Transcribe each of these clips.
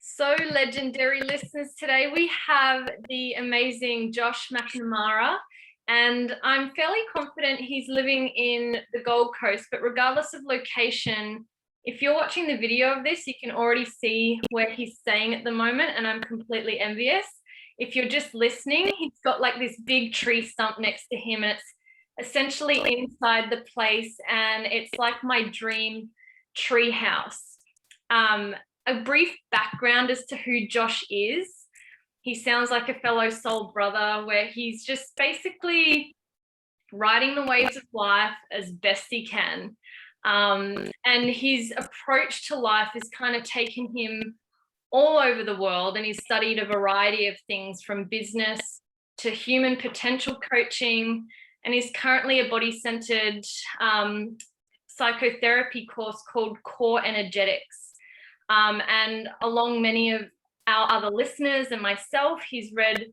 So legendary listeners, today we have the amazing Josh McNamara, and I'm fairly confident he's living in the Gold Coast, but regardless of location, if you're watching the video of this, you can already see where he's staying at the moment, and I'm completely envious. If you're just listening, he's got like this big tree stump next to him, and it's essentially inside the place, and it's like my dream tree house. A brief background as to who Josh is. He sounds like a fellow soul brother, where he's just basically riding the waves of life as best he can. And his approach to life has kind of taken him all over the world, and he's studied a variety of things from business to human potential coaching, and he's currently a body-centered psychotherapy course called Core Energetics. And along many of our other listeners and myself, he's read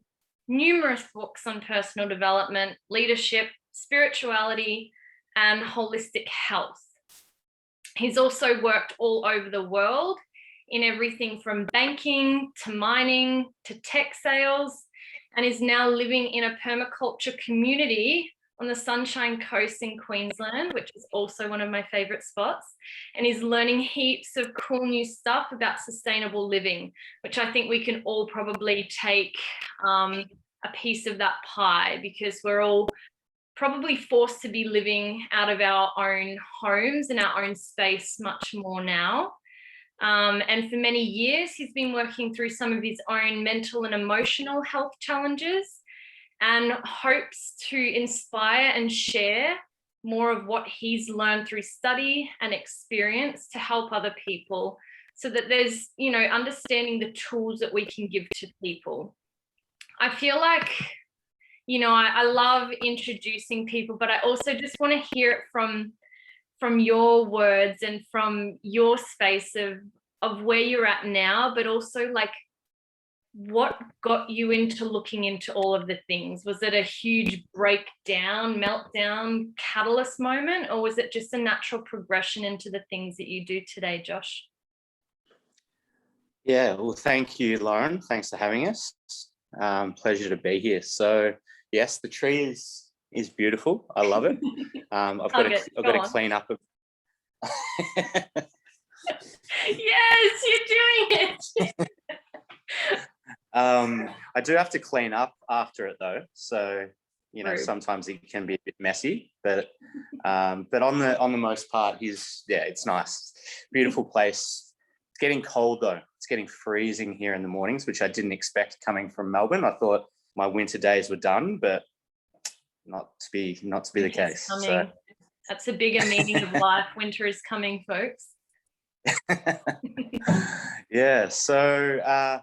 numerous books on personal development, leadership, spirituality, and holistic health. He's also worked all over the world in everything from banking to mining to tech sales, and is now living in a permaculture community on the Sunshine Coast in Queensland, which is also one of my favorite spots, and is learning heaps of cool new stuff about sustainable living, which I think we can all probably take a piece of that pie, because we're all probably forced to be living out of our own homes and our own space much more now. And for many years, he's been working through some of his own mental and emotional health challenges, and hopes to inspire and share more of what he's learned through study and experience to help other people, so that there's, understanding the tools that we can give to people. I feel like, I love introducing people, but I also just want to hear it from your words and from your space of where you're at now, but also like, what got you into looking into all of the things? Was it a huge breakdown, meltdown, catalyst moment, or was it just a natural progression into the things that you do today, Josh? Yeah, well, thank you, Lauren. Thanks for having us. Pleasure to be here. So, yes, the tree is beautiful. I love it. I've got to clean up. Yes, you're doing it. I do have to clean up after it though, so sometimes it can be a bit messy, but on the most part, it's nice, beautiful place. It's getting cold though. It's getting freezing here in the mornings, which I didn't expect coming from Melbourne. I thought my winter days were done, but not to be the case. So that's a bigger meaning of life. Winter is coming, folks. Yeah. So.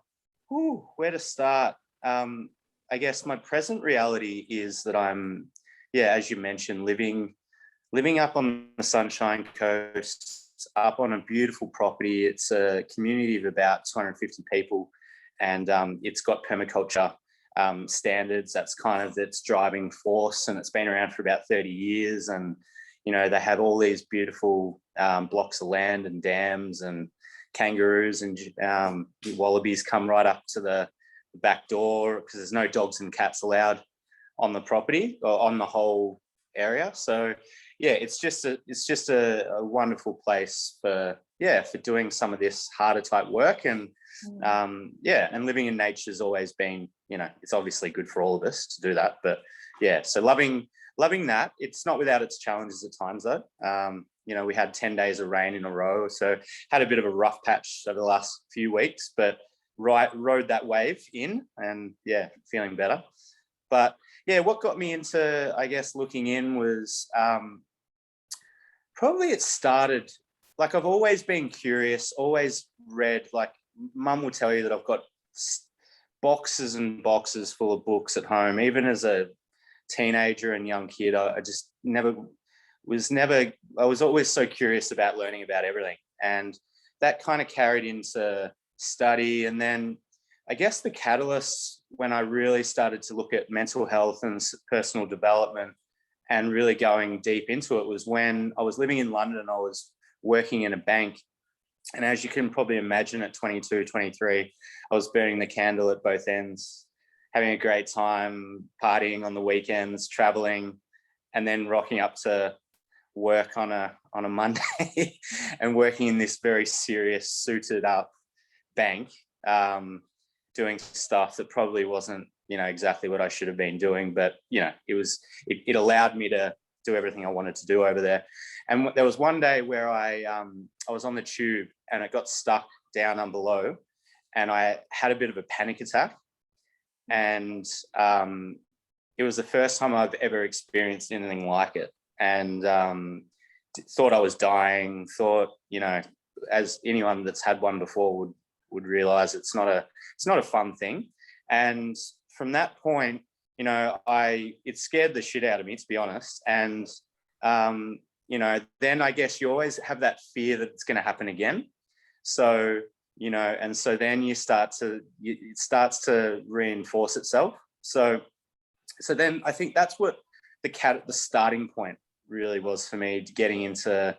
Where to start? I guess my present reality is that I'm, as you mentioned, living up on the Sunshine Coast, up on a beautiful property. It's a community of about 250 people, and it's got permaculture standards. That's kind of its driving force, and it's been around for about 30 years. And they have all these beautiful blocks of land and dams, and kangaroos and wallabies come right up to the back door, because there's no dogs and cats allowed on the property or on the whole area. So it's just a wonderful place for doing some of this harder type work. And and living in nature has always been, it's obviously good for all of us to do that. But so loving that. It's not without its challenges at times though. We had 10 days of rain in a row, so had a bit of a rough patch over the last few weeks, but rode that wave in, and feeling better. But what got me into, I guess, looking in was probably it started, like, I've always been curious, always read, like Mum will tell you that I've got boxes and boxes full of books at home. Even as a teenager and young kid, I just I was always so curious about learning about everything, and that kind of carried into study. And then I guess the catalyst when I really started to look at mental health and personal development and really going deep into it was when I was living in London. I was working in a bank, And as you can probably imagine, at 22, 23, I was burning the candle at both ends, having a great time, partying on the weekends, traveling, and then rocking up to work on a Monday and working in this very serious, suited up bank, doing stuff that probably wasn't, exactly what I should have been doing, but it allowed me to do everything I wanted to do over there. And there was one day where I was on the tube and it got stuck down below, and I had a bit of a panic attack. And it was the first time I've ever experienced anything like it, and thought I was dying. Thought, as anyone that's had one before would realize, it's not a fun thing. And from that point, it scared the shit out of me, to be honest. And then I guess you always have that fear that it's going to happen again. So, and so then it starts to reinforce itself. So then I think that's what the starting point really was for me, getting into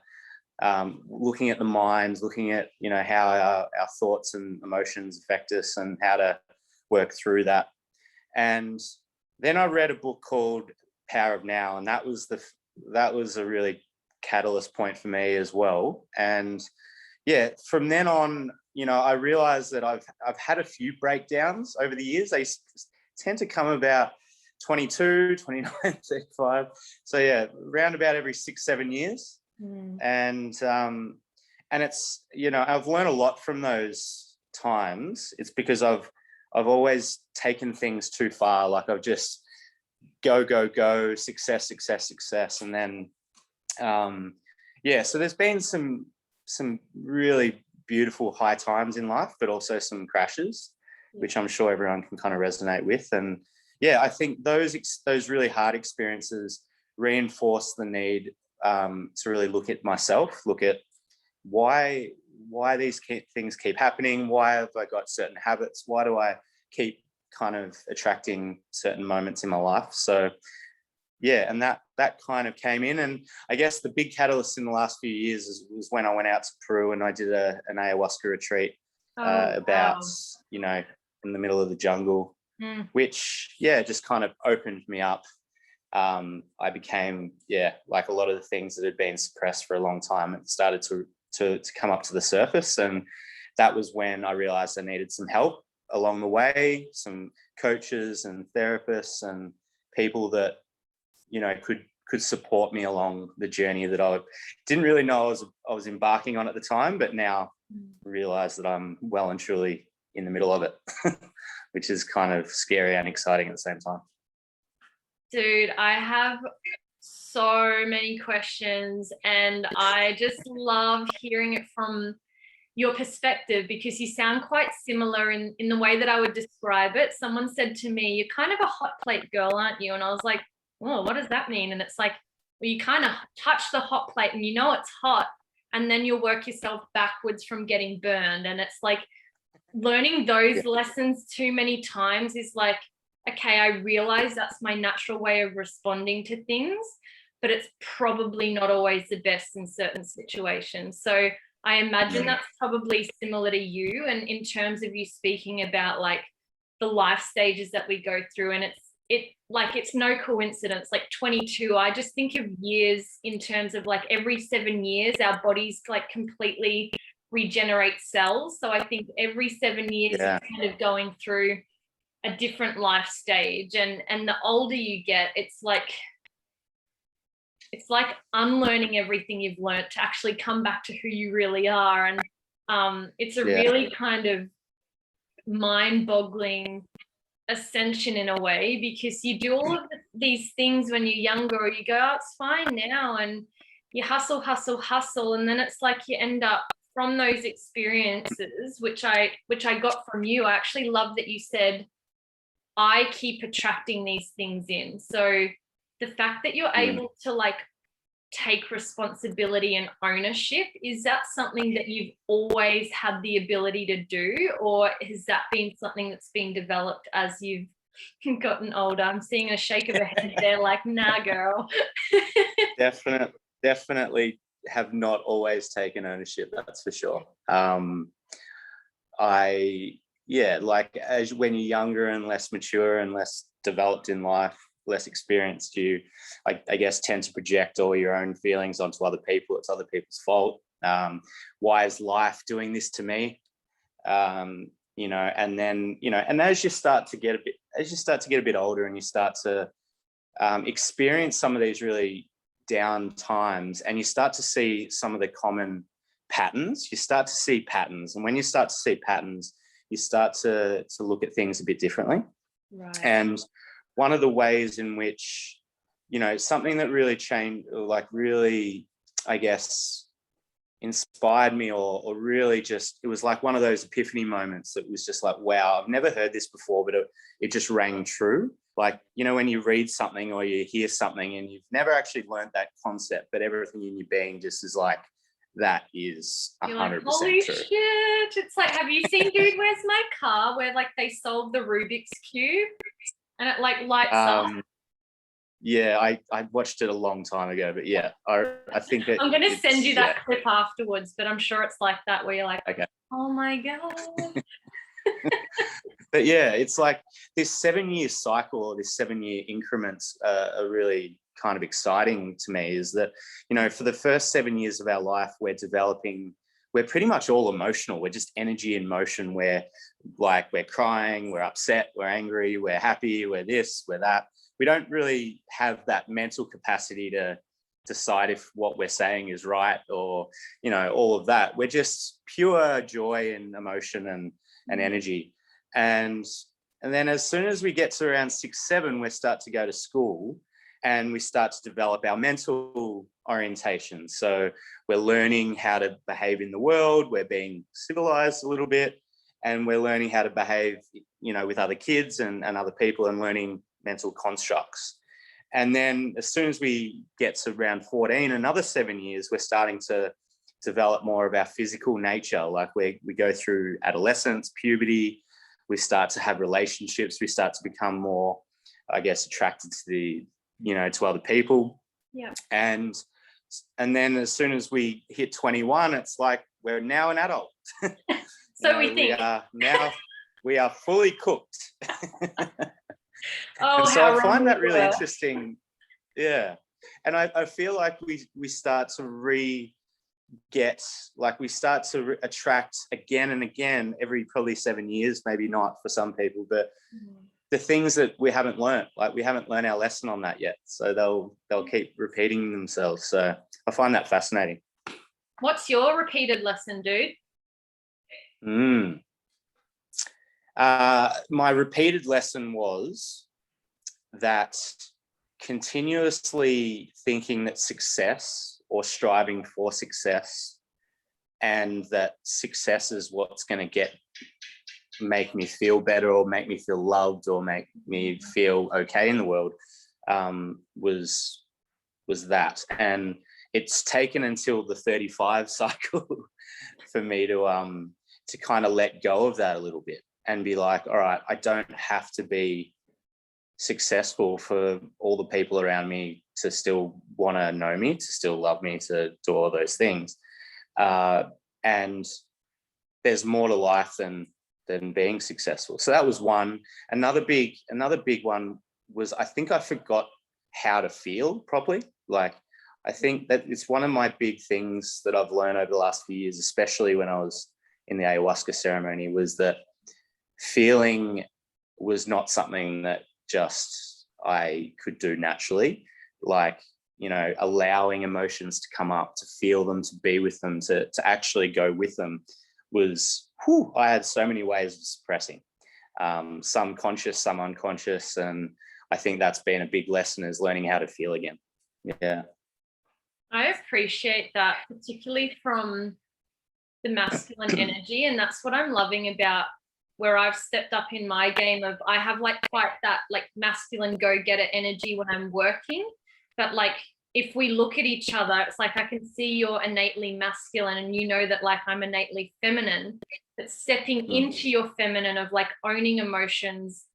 looking at the mind, looking at, how our thoughts and emotions affect us and how to work through that. And then I read a book called Power of Now, and that was a really catalyst point for me as well. And yeah, from then on, I realized that I've had a few breakdowns over the years. They tend to come about 22, 29, 35. So yeah, around about every 6-7 years. And it's, I've learned a lot from those times. It's because I've always taken things too far. Like I've just go, success. And then, so there's been some really beautiful high times in life, but also some crashes, which I'm sure everyone can kind of resonate with. And yeah, I think those really hard experiences reinforce the need to really look at myself, look at why these things keep happening. Why have I got certain habits? Why do I keep kind of attracting certain moments in my life? So yeah, and that kind of came in. And I guess the big catalyst in the last few years was when I went out to Peru and I did an ayahuasca retreat about, in the middle of the jungle, which, just kind of opened me up. I became, like a lot of the things that had been suppressed for a long time, it started to come up to the surface. And that was when I realized I needed some help along the way, some coaches and therapists and people that, could support me along the journey that I didn't really know I was embarking on at the time, but now realize that I'm well and truly in the middle of it, which is kind of scary and exciting at the same time. Dude, I have so many questions, and I just love hearing it from your perspective, because you sound quite similar in the way that I would describe it. Someone said to me, "You're kind of a hot plate girl, aren't you?" And I was like, "Oh, what does that mean?" And it's like, well, you kind of touch the hot plate and it's hot, and then you'll work yourself backwards from getting burned. And it's like learning those lessons too many times is like, okay, I realize that's my natural way of responding to things, but it's probably not always the best in certain situations. So I imagine that's probably similar to you. And in terms of you speaking about like the life stages that we go through, and it's no coincidence, like 22, I just think of years in terms of like every 7 years, our bodies like completely regenerate cells. So I think every 7 years you're kind of going through a different life stage. And the older you get, it's like unlearning everything you've learned to actually come back to who you really are. And it's a really kind of mind-boggling ascension in a way, because you do all of these things when you're younger, or you go, "Oh, it's fine now," and you hustle, and then it's like you end up from those experiences, which I got from you. I actually love that you said, I keep attracting these things in. So the fact that you're able to like take responsibility and ownership, is that something that you've always had the ability to do, or has that been something that's been developed as you've gotten older? I'm seeing a shake of a head there like, nah, girl. Definitely have not always taken ownership, that's for sure. Like as when you're younger and less mature and less developed in life, less experienced, you I guess tend to project all your own feelings onto other people. It's other people's fault. Why is life doing this to me? And then and as you start to get a bit older and you start to experience some of these really down times, and you start to see some of the common patterns, and when you start to see patterns, you start to look at things a bit differently. Right. And one of the ways in which, something that really changed, like really, I guess, inspired me, or really just, it was like one of those epiphany moments that was just like, wow, I've never heard this before, but it just rang true. Like, when you read something or you hear something and you've never actually learned that concept, but everything in your being just is like, that is 100% holy true. Shit. It's like, have you seen Dude, Where's My Car, where like they solve the Rubik's Cube and it like lights up? Yeah, I watched it a long time ago, but yeah, I think that I'm going to send you that clip afterwards, but I'm sure it's like that where you're like, okay. Oh my God. But yeah, it's like this 7-year cycle, or this 7-year increments are really kind of exciting to me. Is that, for the first 7 years of our life, we're pretty much all emotional. We're just energy in motion. We're crying, we're upset, we're angry, we're happy, we're this, we're that. We don't really have that mental capacity to decide if what we're saying is right, or, all of that. We're just pure joy and emotion and energy. And then as soon as we get to around 6, 7, we start to go to school and we start to develop our mental orientation. So we're learning how to behave in the world. We're being civilized a little bit, and we're learning how to behave, with other kids and other people, and learning mental constructs. And then as soon as we get to around 14, another 7 years, we're starting to develop more of our physical nature. Like we go through adolescence, puberty, we start to have relationships, we start to become more, I guess, attracted to to other people. Yeah. And then as soon as we hit 21, it's like we're now an adult. So we think. We are fully cooked. Oh, and so how I find that really were. interesting. Yeah. And I feel like we start to we start to attract again and again every probably 7 years, maybe not for some people, but the things that we haven't learned, like we haven't learned our lesson on that yet. So they'll keep repeating themselves. So I find that fascinating. What's your repeated lesson, dude? My repeated lesson was that continuously thinking that success, or striving for success, and that success is what's going to make me feel better, or make me feel loved, or make me feel okay in the world, was that. And it's taken until the 35 cycle for me to kind of let go of that a little bit and be like, all right, I don't have to be successful for all the people around me to still want to know me, to still love me, to do all those things. And there's more to life than being successful. So that was one. Another big one was, I think I forgot how to feel properly. Like, I think that it's one of my big things that I've learned over the last few years, especially when I was in the ayahuasca ceremony, was that feeling was not something that just I could do naturally. Like, allowing emotions to come up, to feel them, to be with them, to actually go with them was, I had so many ways of suppressing, some conscious, some unconscious. And I think that's been a big lesson, is learning how to feel again. Yeah. I appreciate that, particularly from the masculine energy. And that's what I'm loving about where I've stepped up in my game of, I have like quite that like masculine go-getter energy when I'm working. But like, if we look at each other, it's like I can see you're innately masculine and that like I'm innately feminine. But stepping into your feminine of like owning emotions,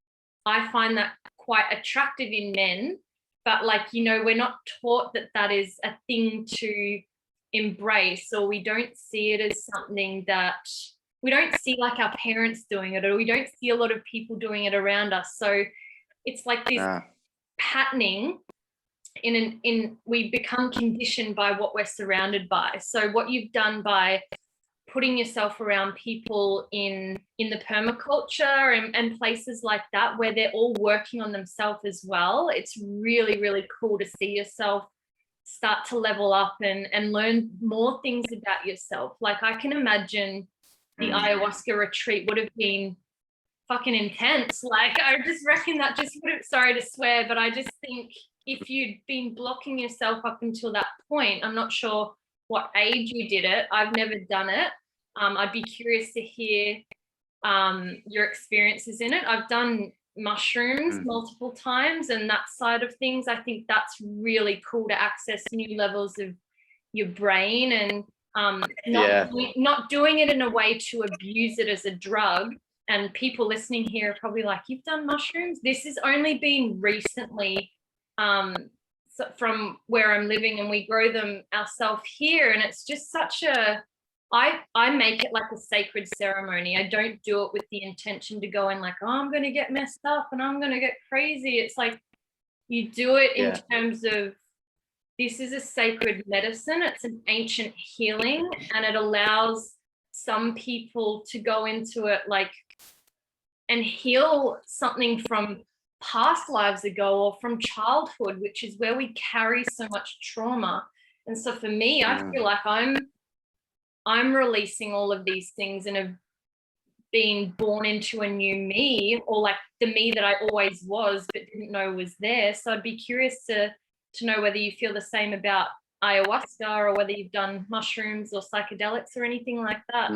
I find that quite attractive in men. But like, we're not taught that is a thing to embrace, or we don't see it as something that we don't see like our parents doing it, or we don't see a lot of people doing it around us. So it's like this patterning we become conditioned by what we're surrounded by. So what you've done by putting yourself around people in the permaculture and places like that, where they're all working on themselves as well, it's really, really cool to see yourself start to level up and learn more things about yourself. Like, I can imagine the ayahuasca retreat would have been fucking intense. Like, I just reckon that just would have, sorry to swear, but I just think if you'd been blocking yourself up until that point, I'm not sure what age you did it. I've never done it. I'd be curious to hear your experiences in it. I've done mushrooms multiple times, and that side of things, I think that's really cool to access new levels of your brain, and not doing it in a way to abuse it as a drug. And people listening here are probably like, you've done mushrooms? This has only been recently from where I'm living, and we grow them ourselves here, and it's just such a I make it like a sacred ceremony. I don't do it with the intention to go in like, oh, I'm going to get messed up and I'm going to get crazy. It's like you do it in terms of, this is a sacred medicine. It's an ancient healing, and it allows some people to go into it like and heal something from past lives ago or from childhood, which is where we carry so much trauma. And so for me, I feel like I'm releasing all of these things and have been born into a new me, or like the me that I always was but didn't know was there. So I'd be curious to know whether you feel the same about ayahuasca, or whether you've done mushrooms or psychedelics or anything like that.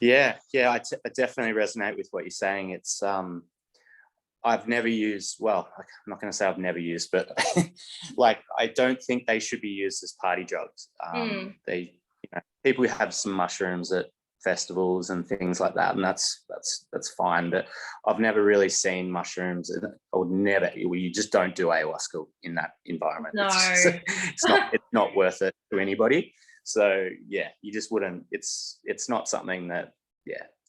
Yeah, I definitely resonate with what you're saying. It's I've never used, well, I'm not going to say I've never used, but like, I don't think they should be used as party drugs. They, people have some mushrooms at festivals and things like that, and that's fine. But I've never really seen mushrooms. I would never. You just don't do ayahuasca in that environment. No, it's not worth it to anybody. So yeah, you just wouldn't. It's not something that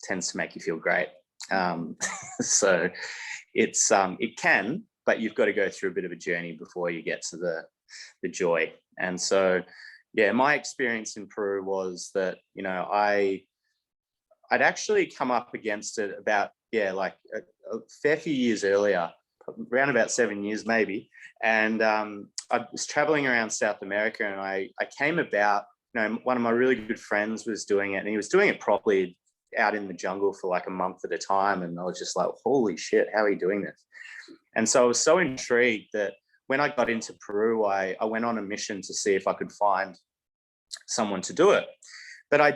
tends to make you feel great. So it's it can, but you've got to go through a bit of a journey before you get to the joy. And so yeah, my experience in Peru was that I'd actually come up against it about like a fair few years earlier, around about 7 years maybe. And I was traveling around South America, and I came about, one of my really good friends was doing it, and he was doing it properly out in the jungle for like a month at a time. And I was just like, holy shit, how are you doing this? And so I was so intrigued that when I got into Peru, I went on a mission to see if I could find someone to do it. But I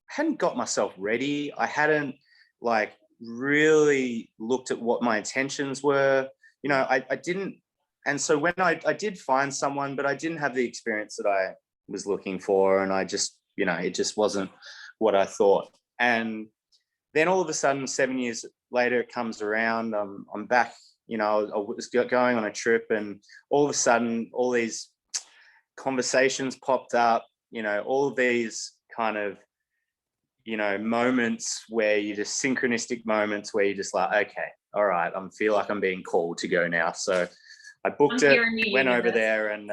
hadn't got myself ready. I hadn't like really looked at what my intentions were. I didn't. And so when I did find someone, but I didn't have the experience that I was looking for, and I just, it just wasn't what I thought. And then all of a sudden, 7 years later, it comes around. I'm back. I was going on a trip, and all of a sudden, all these conversations popped up. All of these kind of moments where you just synchronistic moments where you're just like, okay, all right, I feel like I'm being called to go now. So I booked it, went over there, and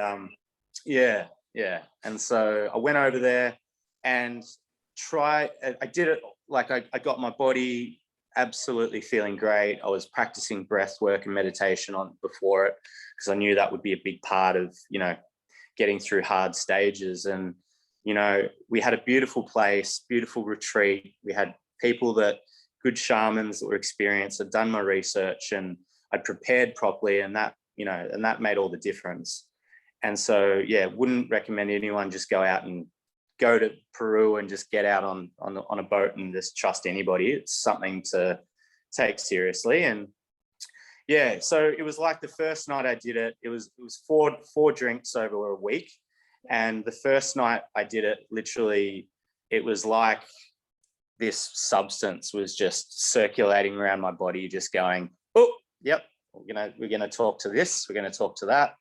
and so I went over there and I did it. Like I got my body absolutely feeling great. I was practicing breath work and meditation before it, because I knew that would be a big part of getting through hard stages. And we had a beautiful place, beautiful retreat. We had good shamans that were experienced. I'd done my research and I'd prepared properly, and that made all the difference. And so, wouldn't recommend anyone just go out and go to Peru and just get out on a boat and just trust anybody. It's something to take seriously. And so it was like the first night I did it, it was four drinks over a week. And the first night I did it, literally, it was like this substance was just circulating around my body, just going, oh, yep, we're gonna talk to this, we're gonna talk to that,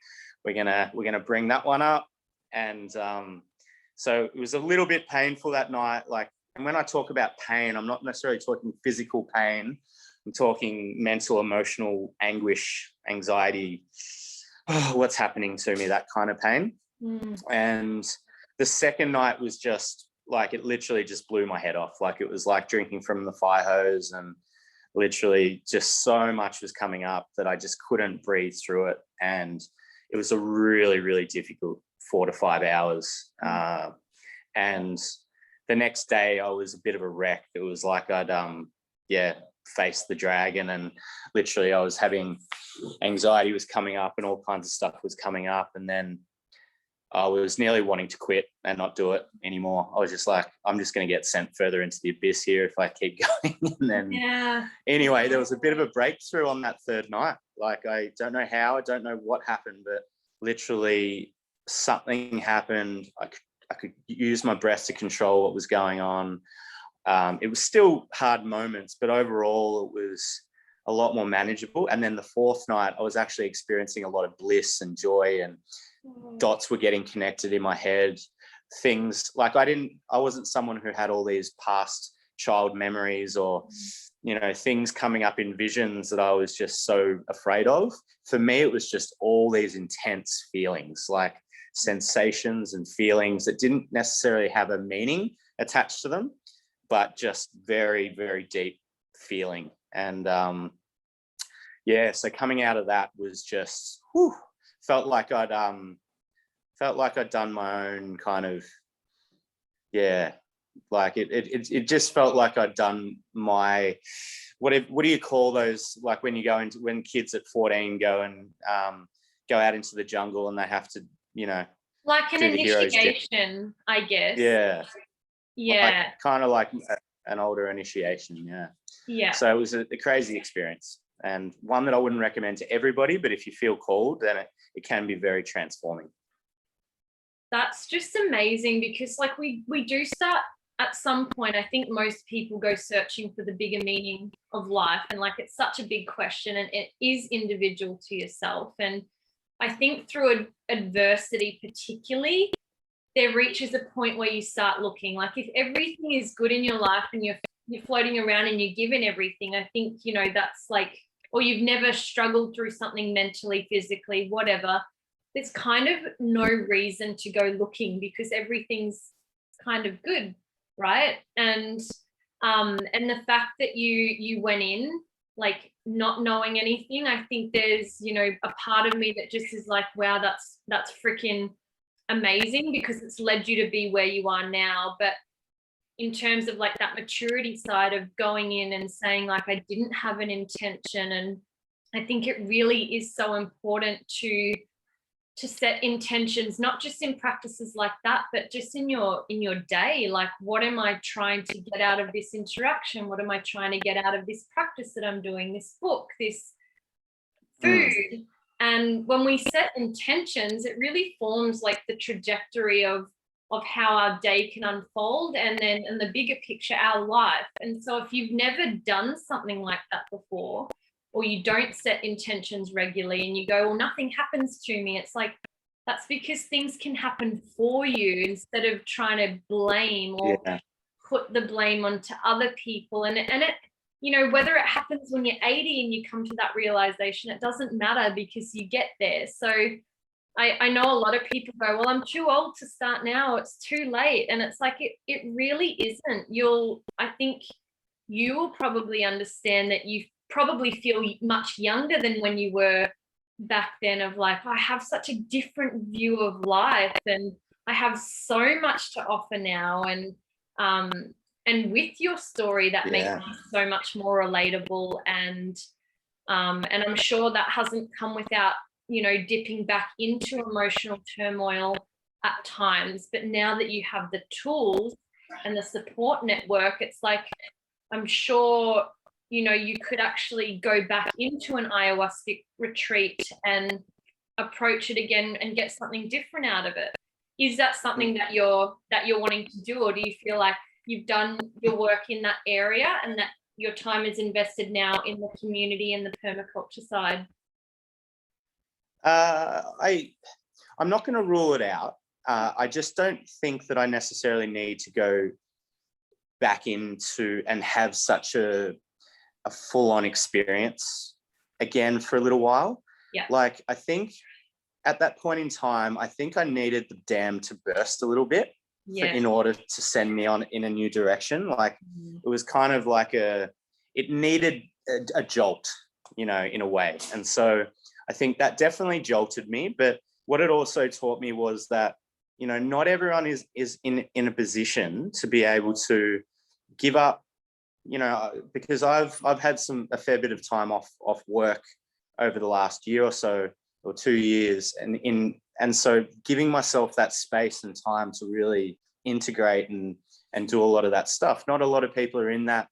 we're gonna bring that one up. And so it was a little bit painful that night. Like, and when I talk about pain, I'm not necessarily talking physical pain. I'm talking mental, emotional anguish, anxiety, what's happening to me, that kind of pain. And the second night was just like, it literally just blew my head off. Like, it was like drinking from the fire hose, and literally just so much was coming up that I just couldn't breathe through it. And it was a really, really difficult 4 to 5 hours. And the next day I was a bit of a wreck. It was like I'd, faced the dragon, and literally I was having anxiety was coming up and all kinds of stuff was coming up. And then I was nearly wanting to quit and not do it anymore. I was just like, I'm just going to get sent further into the abyss here if I keep going. And then anyway, there was a bit of a breakthrough on that third night. Like, I don't know how, I don't know what happened, but literally something happened. I could use my breath to control what was going on. It was still hard moments, but overall it was a lot more manageable. And then the fourth night, I was actually experiencing a lot of bliss and joy, and dots were getting connected in my head. Things like I wasn't someone who had all these past child memories or, things coming up in visions that I was just so afraid of. For me, it was just all these intense feelings, like sensations and feelings that didn't necessarily have a meaning attached to them, but just very, very deep feeling. And so coming out of that was just felt like I'd done my own kind of, like it just felt like I'd done my, what do you call those, like when kids at 14 go out into the jungle and they have to, like an initiation, I guess. Like, kind of like an older initiation. So it was a crazy experience, and one that I wouldn't recommend to everybody, but if you feel called, then it can be very transforming. That's just amazing, because like we do start at some point. I think most people go searching for the bigger meaning of life, and like it's such a big question, and it is individual to yourself. And I think through adversity particularly, there reaches a point where you start looking. Like, if everything is good in your life and you're floating around and you're given everything, I think, that's like, or you've never struggled through something mentally, physically, whatever, there's kind of no reason to go looking, because everything's kind of good, right? And the fact that you went in like not knowing anything, I think there's, a part of me that just is like, wow, that's freaking amazing, because it's led you to be where you are now. But in terms of like that maturity side of going in and saying like, I didn't have an intention, and I think it really is so important to set intentions, not just in practices like that, but just in your day. Like, what am I trying to get out of this interaction? What am I trying to get out of this practice that I'm doing, this book, this food? And when we set intentions, it really forms like the trajectory of how our day can unfold, and then in the bigger picture, our life. And so if you've never done something like that before, or you don't set intentions regularly and you go, well, nothing happens to me, it's like, that's because things can happen for you, instead of trying to blame or put the blame onto other people. And it, whether it happens when you're 80 and you come to that realization, it doesn't matter, because you get there. So I know a lot of people go, well, I'm too old to start now, it's too late. And it's like, it really isn't. I think you will probably understand that you probably feel much younger than when you were back then, of like, I have such a different view of life, and I have so much to offer now. And with your story, that makes it so much more relatable. And I'm sure that hasn't come without, dipping back into emotional turmoil at times. But now that you have the tools and the support network, it's like, I'm sure, you could actually go back into an ayahuasca retreat and approach it again and get something different out of it. Is that something that you're wanting to do, or do you feel like you've done your work in that area and that your time is invested now in the community and the permaculture side? I'm not going to rule it out. I just don't think that I necessarily need to go back into and have such a full-on experience again for a little while. Yeah. Like, I think at that point in time, I think I needed the dam to burst a little bit in order to send me on in a new direction. Like, it was kind of like it needed a jolt, in a way. And so I think that definitely jolted me. But what it also taught me was that, not everyone is in a position to be able to give up, because I've had a fair bit of time off work over the last year or so, or 2 years, and so giving myself that space and time to really integrate and do a lot of that stuff. Not a lot of people are in that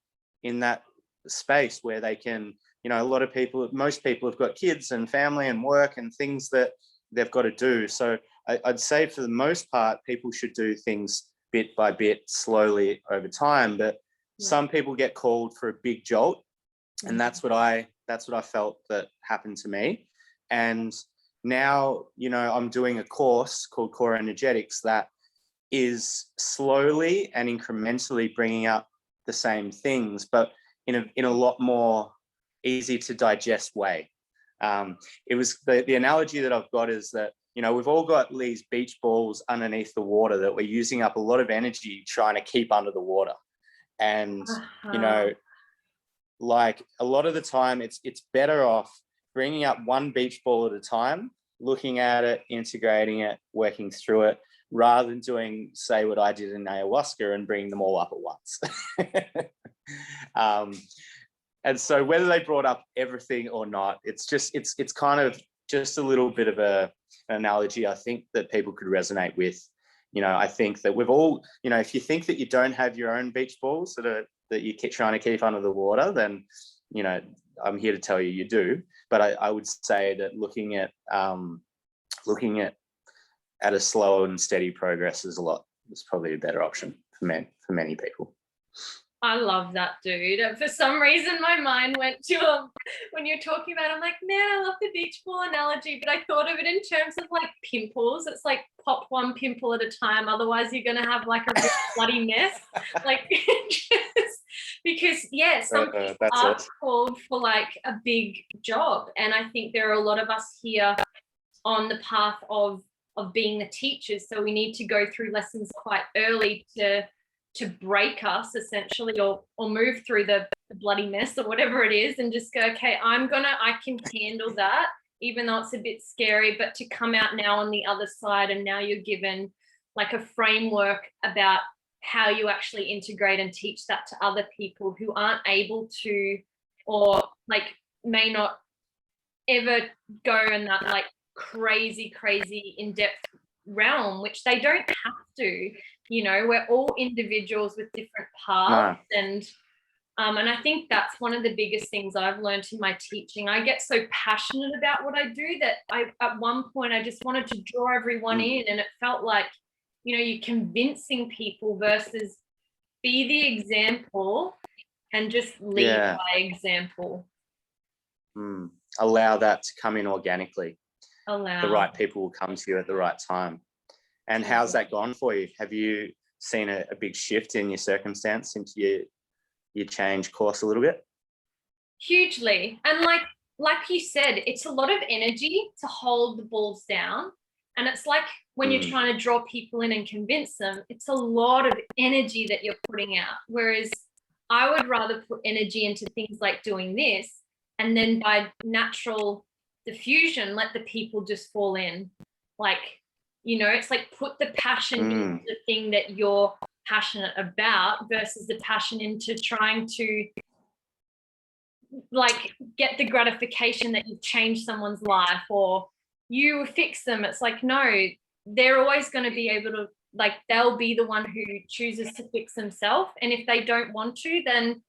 space where they can, most people have got kids and family and work and things that they've got to do. So I'd say for the most part, people should do things bit by bit, slowly over time. But some people get called for a big jolt, and that's what I felt that happened to me. And now, I'm doing a course called Core Energetics that is slowly and incrementally bringing up the same things, but in a lot more easy to digest way. It was the analogy that I've got is that, we've all got these beach balls underneath the water that we're using up a lot of energy trying to keep under the water. And, like, a lot of the time it's better off bringing up one beach ball at a time, looking at it, integrating it, working through it, rather than doing, say, what I did in ayahuasca and bringing them all up at once. And so whether they brought up everything or not, it's kind of just a little bit of an analogy I think that people could resonate with. I think that we've all, if you think that you don't have your own beach balls that you're trying to keep under the water, then, I'm here to tell you do. But I would say that looking at a slow and steady progress is probably a better option for many people. I love that, dude. For some reason, my mind went to when you're talking about it, I'm like, man, I love the beach ball analogy, but I thought of it in terms of like pimples. It's like pop one pimple at a time. Otherwise, you're going to have like a real bloody mess. Like, because, some people are called for like a big job. And I think there are a lot of us here on the path of being the teachers. So we need to go through lessons quite early to break us essentially, or move through the bloody mess or whatever it is, and just go, okay, I can handle that, even though it's a bit scary, but to come out now on the other side, and now you're given like a framework about how you actually integrate and teach that to other people who aren't able to, or like may not ever go in that like crazy in-depth realm, which they don't have to. We're all individuals with different paths. And I think that's one of the biggest things I've learned in my teaching. I get so passionate about what I do that at one point I just wanted to draw everyone in, and it felt like, you're convincing people versus be the example and just lead by example. Allow that to come in organically. The right people will come to you at the right time. And how's that gone for you? Have you seen a big shift in your circumstance since you changed course a little bit? Hugely. And like you said, it's a lot of energy to hold the balls down. And it's like when you're trying to draw people in and convince them, it's a lot of energy that you're putting out. Whereas I would rather put energy into things like doing this, and then by natural diffusion, let the people just fall in. Like, it's like put the passion into the thing that you're passionate about versus the passion into trying to like get the gratification that you've changed someone's life or you fix them. It's like, no, they're always going to be able to, like, they'll be the one who chooses to fix themselves. And if they don't want to, then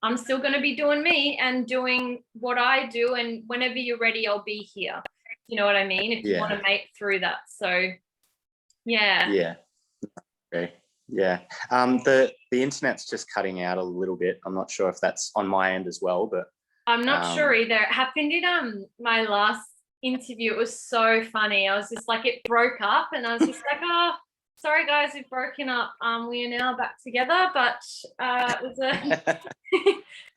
I'm still going to be doing me and doing what I do. And whenever you're ready, I'll be here. You know what I mean? If you want to make through that. So, yeah. Yeah. Okay. Yeah. The internet's just cutting out a little bit. I'm not sure if that's on my end as well, but I'm not sure either. It happened in my last interview. It was so funny. I was just like, it broke up, and I was just like, oh, sorry guys, we've broken up. We are now back together, but it was a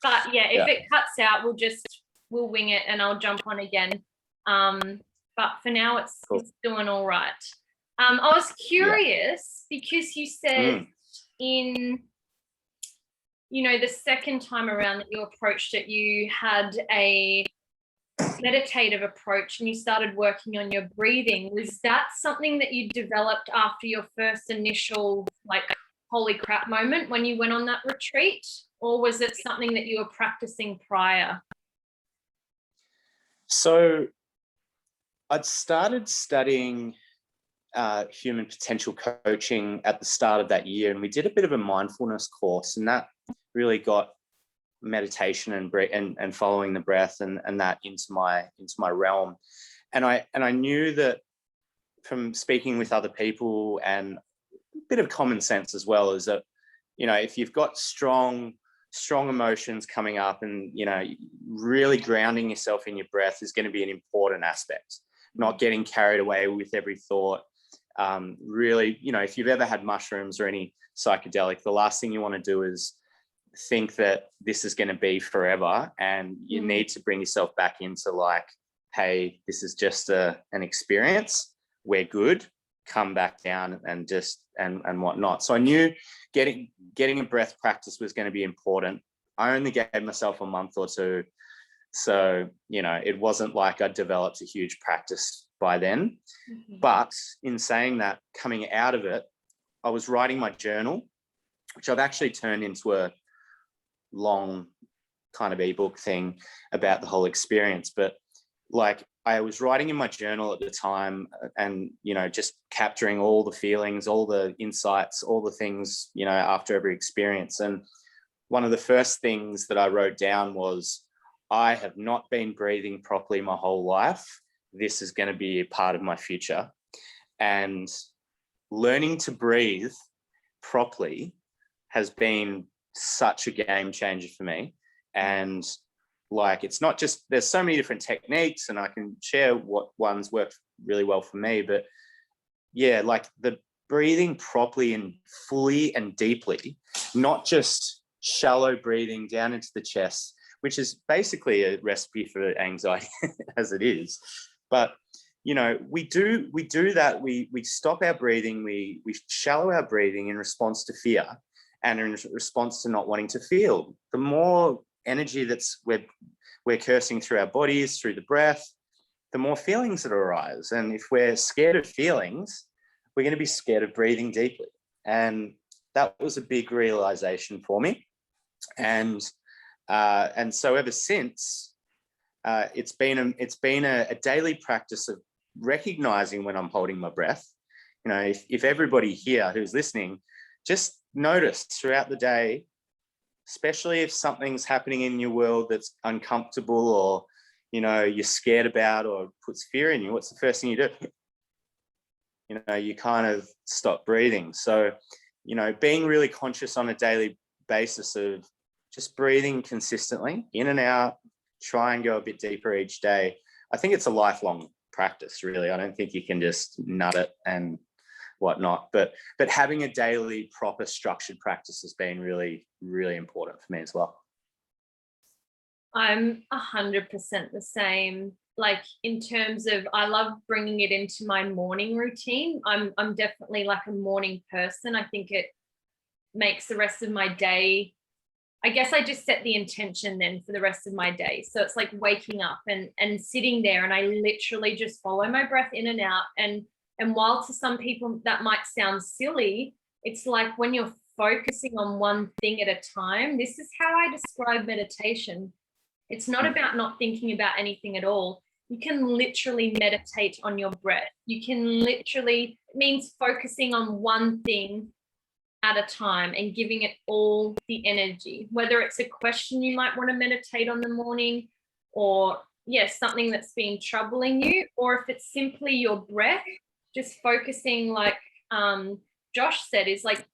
but yeah, if it cuts out, we'll wing it and I'll jump on again. But for now it's doing all right. I was curious because you said in, you know, the second time around that you approached it, you had a meditative approach and you started working on your breathing. Was that something that you developed after your first initial like holy crap moment when you went on that retreat, or was it something that you were practicing prior? So I'd started studying human potential coaching at the start of that year, and we did a bit of a mindfulness course, and that really got meditation and following the breath and that into my realm. And I knew that from speaking with other people and a bit of common sense as well, is that, you know, if you've got strong emotions coming up, and, you know, really grounding yourself in your breath is going to be an important aspect. Not getting carried away with every thought. Really, you know, if you've ever had mushrooms or any psychedelic, the last thing you want to do is think that this is going to be forever, and you need to bring yourself back into like, hey, this is just an experience. We're good. Come back down and just and whatnot. So I knew getting a breath practice was going to be important. I only gave myself a month or two, so, you know, it wasn't like I developed a huge practice by then. But in saying that, coming out of it, I was writing my journal, which I've actually turned into a long kind of ebook thing about the whole experience. But like, I was writing in my journal at the time, and, you know, just capturing all the feelings, all the insights, all the things, you know, after every experience. And one of the first things that I wrote down was, I have not been breathing properly my whole life. This is going to be a part of my future. And learning to breathe properly has been such a game changer for me. And like, it's not just, there's so many different techniques, and I can share what ones worked really well for me, but yeah, like the breathing properly and fully and deeply, not just shallow breathing down into the chest, which is basically a recipe for anxiety as it is. But, you know, we do that. We stop our breathing. We shallow our breathing in response to fear and in response to not wanting to feel. The more energy that's we're cursing through our bodies, through the breath, the more feelings that arise. And if we're scared of feelings, we're going to be scared of breathing deeply. And that was a big realization for me. And so ever since, it's been a daily practice of recognizing when I'm holding my breath. You know, if everybody here who's listening, just notice throughout the day, especially if something's happening in your world that's uncomfortable, or, you know, you're scared about, or puts fear in you, what's the first thing you do? You know, you kind of stop breathing. So, you know, being really conscious on a daily basis of just breathing consistently in and out, try and go a bit deeper each day. I think it's a lifelong practice, really. I don't think you can just nut it and whatnot, but having a daily proper structured practice has been really, really important for me as well. I'm 100% the same. Like, in terms of, I love bringing it into my morning routine. I'm definitely like a morning person. I think it makes the rest of my day, I guess I just set the intention then for the rest of my day. So it's like waking up and sitting there, and I literally just follow my breath in and out. And while to some people that might sound silly, it's like when you're focusing on one thing at a time. This is how I describe meditation. It's not about not thinking about anything at all. You can literally meditate on your breath. You can literally, it means focusing on one thing at a time and giving it all the energy, whether it's a question you might want to meditate on the morning, or something that's been troubling you, or if it's simply your breath, just focusing, like Josh said, is like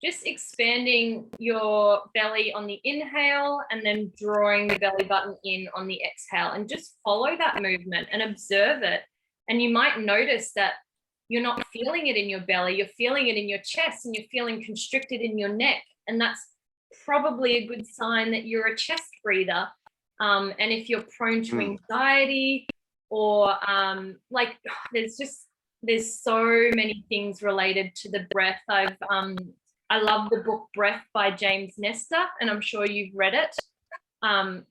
just expanding your belly on the inhale and then drawing the belly button in on the exhale, and just follow that movement and observe it. And you might notice that you're not feeling it in your belly, you're feeling it in your chest, and you're feeling constricted in your neck. And that's probably a good sign that you're a chest breather. And if you're prone to anxiety or there's so many things related to the breath. I love the book Breath by James Nestor, and I'm sure you've read it. I'm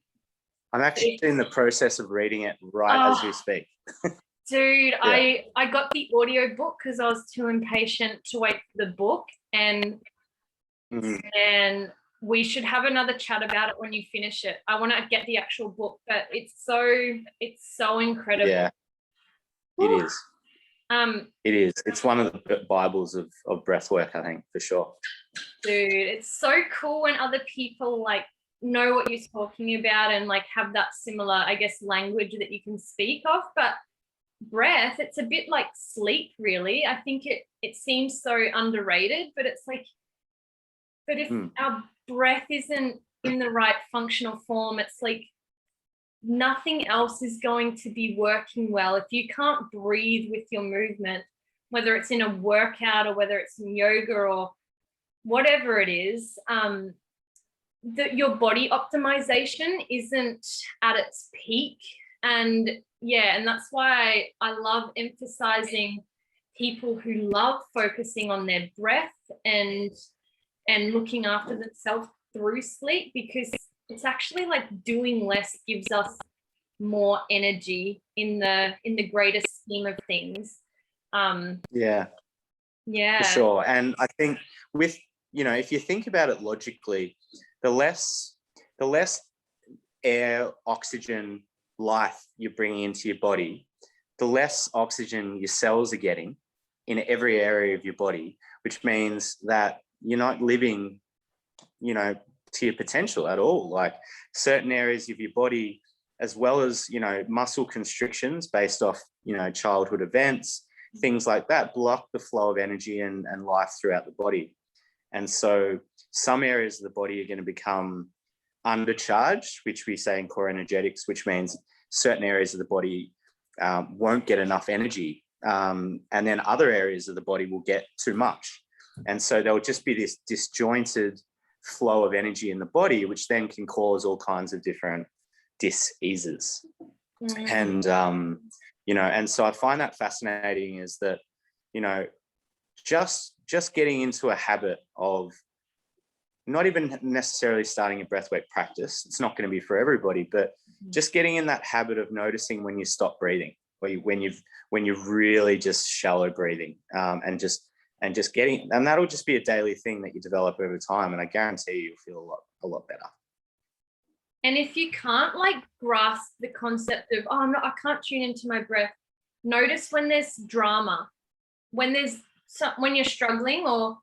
actually in the process of reading it as you speak. Dude, Yeah. I got the audio book because I was too impatient to wait for the book, and we should have another chat about it when you finish it. I want to get the actual book, but it's so incredible. Yeah, it is. It is. It's one of the Bibles of breath work, I think, for sure. Dude, it's so cool when other people like know what you're talking about and like have that similar, I guess, language that you can speak of. But breath, it's a bit like sleep, really. I think it seems so underrated, but it's like, but if our breath isn't in the right functional form, it's like nothing else is going to be working well. If you can't breathe with your movement, whether it's in a workout or whether it's in yoga or whatever it is, your body optimization isn't at its peak. And that's why I love emphasizing people who love focusing on their breath and looking after themselves through sleep, because it's actually like doing less gives us more energy in the greater scheme of things. Yeah, for sure. And I think with, if you think about it logically, the less air, oxygen, life you're bringing into your body, the less oxygen your cells are getting in every area of your body, which means that you're not living, to your potential at all. Like certain areas of your body, as well as, muscle constrictions based off, childhood events, things like that, block the flow of energy and life throughout the body. And so some areas of the body are going to become undercharged, which we say in core energetics, which means certain areas of the body won't get enough energy. And then other areas of the body will get too much. And so there'll just be this disjointed flow of energy in the body, which then can cause all kinds of different dis-eases. And, and so I find that fascinating is that, just getting into a habit of not even necessarily starting a breathwork practice. It's not going to be for everybody, but just getting in that habit of noticing when you stop breathing, or when you're really just shallow breathing, and just getting, and that'll just be a daily thing that you develop over time. And I guarantee you'll feel a lot better. And if you can't like grasp the concept of, I can't tune into my breath, notice when there's drama, when you're struggling, or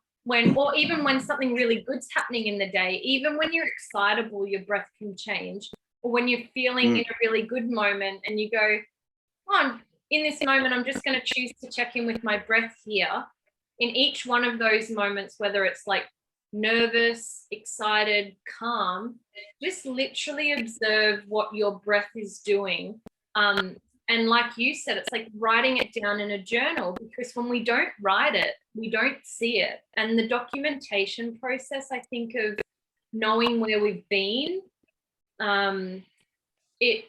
even when something really good's happening in the day. Even when you're excitable, your breath can change. Or when you're feeling in a really good moment and you go, in this moment, I'm just going to choose to check in with my breath here. In each one of those moments, whether it's like nervous, excited, calm, just literally observe what your breath is doing. And like you said, it's like writing it down in a journal, because when we don't write it, we don't see it. And the documentation process, I think, of knowing where we've been, it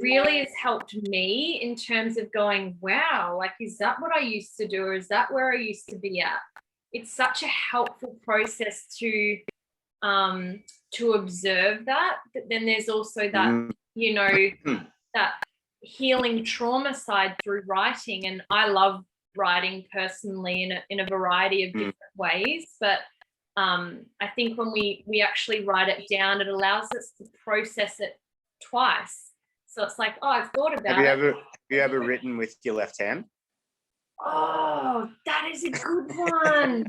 really has helped me in terms of going, wow, like, is that what I used to do? Or is that where I used to be at? It's such a helpful process to observe that. But then there's also that, that healing trauma side through writing. And I love writing personally in a variety of different ways. But I think when we actually write it down, it allows us to process it twice. So it's like, I've thought about it. Have you ever written with your left hand? Oh, that is a good one.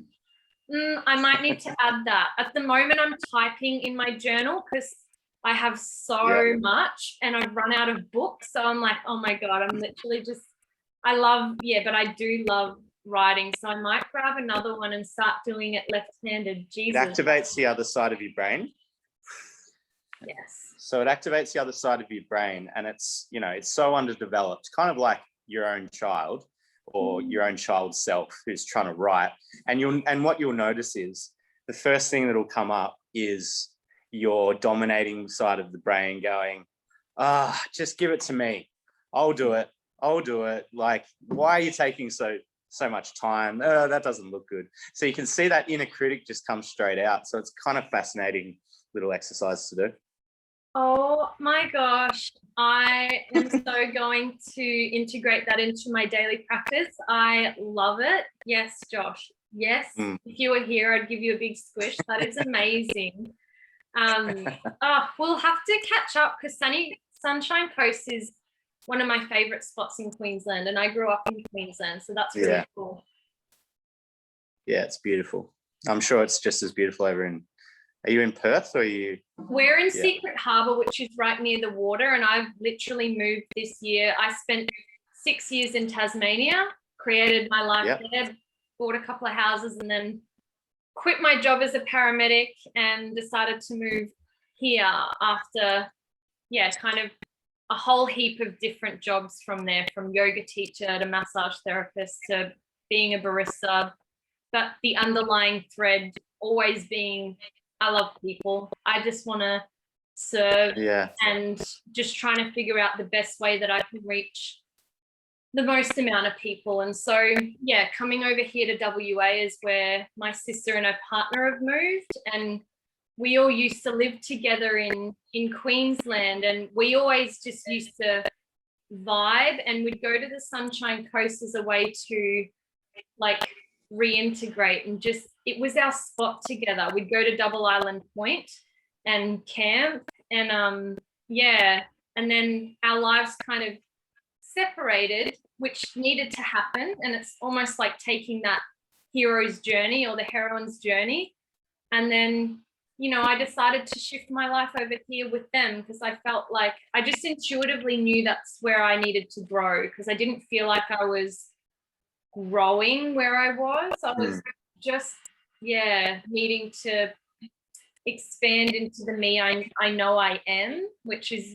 I might need to add that. At the moment, I'm typing in my journal because I have so much and I've run out of books. So I'm like, oh my God, I'm literally just, but I do love writing. So I might grab another one and start doing it left-handed. It Jesus. activates the other side of your brain. Yes. So it activates the other side of your brain, and it's, you know, it's so underdeveloped, kind of like your own child or your own child's self who's trying to write. And what you'll notice is the first thing that'll come up is your dominating side of the brain going, just give it to me. I'll do it. Like, why are you taking so much time? That doesn't look good. So you can see that inner critic just come straight out. So it's kind of fascinating little exercise to do. Oh my gosh, I am so going to integrate that into my daily practice. I love it. Yes, Josh. Yes. If you were here, I'd give you a big squish. That is amazing. We'll have to catch up because Sunshine Coast is one of my favorite spots in Queensland, and I grew up in Queensland, so that's really cool. Yeah, it's beautiful. I'm sure it's just as beautiful over in. Are you in Perth or are you? We're in Secret Harbour, which is right near the water, and I've literally moved this year. I spent 6 years in Tasmania, created my life there, bought a couple of houses, and then quit my job as a paramedic and decided to move here after, kind of a whole heap of different jobs from there, from yoga teacher to massage therapist to being a barista. But the underlying thread always being, I love people. I just want to serve and just trying to figure out the best way that I can reach the most amount of people. And so, coming over here to WA is where my sister and her partner have moved, and we all used to live together in Queensland, and we always just used to vibe, and we'd go to the Sunshine Coast as a way to like reintegrate, and just, it was our spot together. We'd go to Double Island Point and camp, and and then our lives kind of separated, which needed to happen, and it's almost like taking that hero's journey or the heroine's journey. And then, you know, I decided to shift my life over here with them because I felt like I just intuitively knew that's where I needed to grow, because I didn't feel like I was growing where I was. I was just, needing to expand into the me I know I am, which is,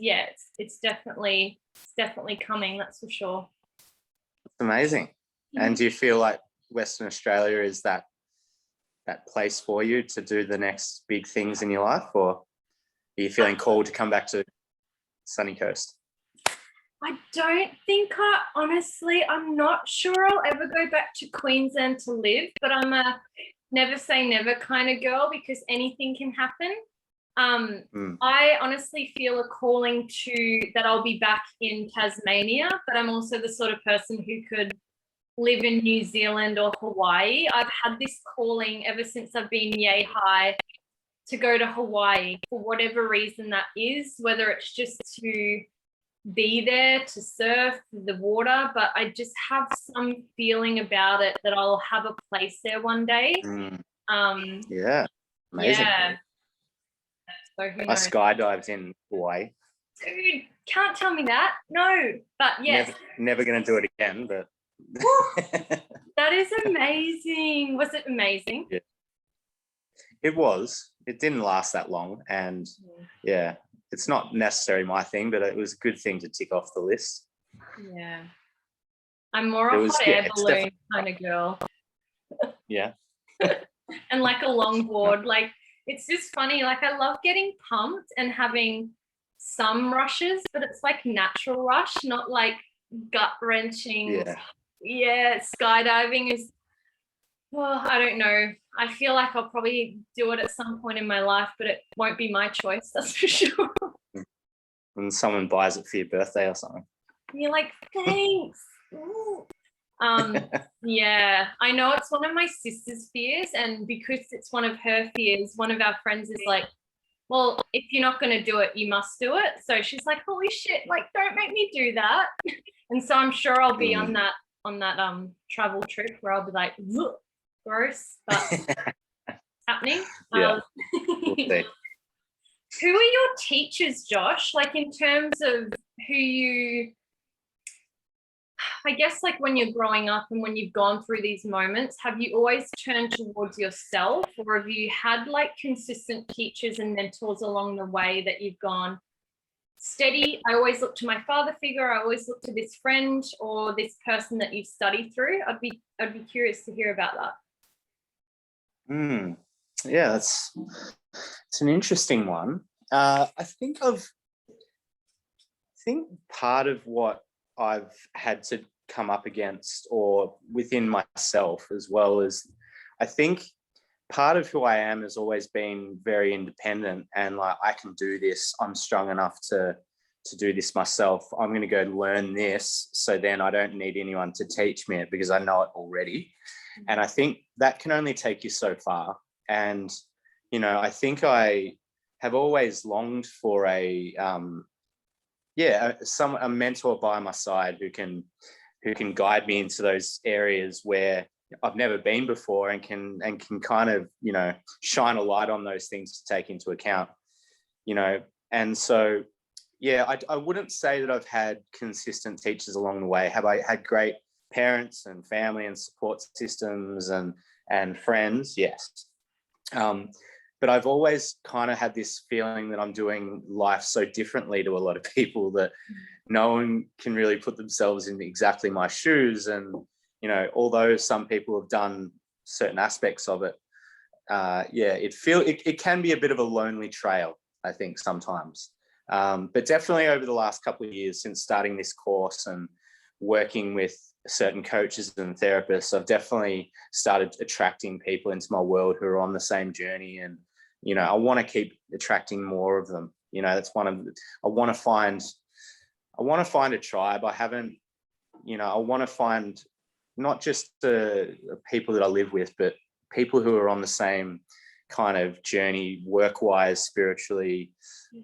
it's definitely coming, that's for sure. It's amazing. And do you feel like Western Australia is that place for you to do the next big things in your life, or are you feeling called to come back to Sunny Coast? I don't think I'm not sure I'll ever go back to Queensland to live, but I'm a never say never kind of girl because anything can happen. I honestly feel a calling that I'll be back in Tasmania, but I'm also the sort of person who could live in New Zealand or Hawaii. I've had this calling ever since I've been yay high to go to Hawaii for whatever reason that is, whether it's just to be there to surf the water, but I just have some feeling about it that I'll have a place there one day. Amazing. Yeah. So who knows? I skydived in Hawaii. Dude, can't tell me that. No, but yes. Never going to do it again, but. That is amazing. Was it amazing? Yeah. It was. It didn't last that long, and it's not necessarily my thing, but it was a good thing to tick off the list. Yeah. I'm more of a hot air balloon kind of girl. Yeah. And like a longboard. Like, it's just funny. Like, I love getting pumped and having some rushes, but it's like natural rush, not like gut-wrenching. Yeah, skydiving is, well, I don't know. I feel like I'll probably do it at some point in my life, but it won't be my choice, that's for sure. And someone buys it for your birthday or something. You're like, thanks. I know it's one of my sister's fears, and because it's one of her fears, one of our friends is like, well, if you're not going to do it, you must do it. So she's like, holy shit, like, don't make me do that. And so I'm sure I'll be on that travel trip where I'll be like, gross, but it's happening. We'll see. Who are your teachers, Josh? Like, in terms of who you, I guess like when you're growing up and when you've gone through these moments, have you always turned towards yourself, or have you had like consistent teachers and mentors along the way that you've gone steady? I always look to my father figure. I always look to this friend or this person that you've studied through. I'd be curious to hear about that. Yeah, it's an interesting one. I think part of what I've had to come up against, or within myself as well, as I think part of who I am has always been very independent, and like, I can do this. I'm strong enough to do this myself. I'm going to go learn this, so then I don't need anyone to teach me it because I know it already. And I think that can only take you so far. And I think I have always longed for a mentor by my side who can guide me into those areas where I've never been before, and can kind of shine a light on those things to take into account. And so I wouldn't say that I've had consistent teachers along the way. Have I had great parents and family and support systems and friends? Yes. But I've always kind of had this feeling that I'm doing life so differently to a lot of people that no one can really put themselves in exactly my shoes. And, although some people have done certain aspects of it, it can be a bit of a lonely trail, I think, sometimes. But definitely over the last couple of years since starting this course and working with certain coaches and therapists, I've definitely started attracting people into my world who are on the same journey. And, I want to keep attracting more of them. That's I want to find a tribe. I want to find not just the people that I live with, but people who are on the same kind of journey, work-wise, spiritually,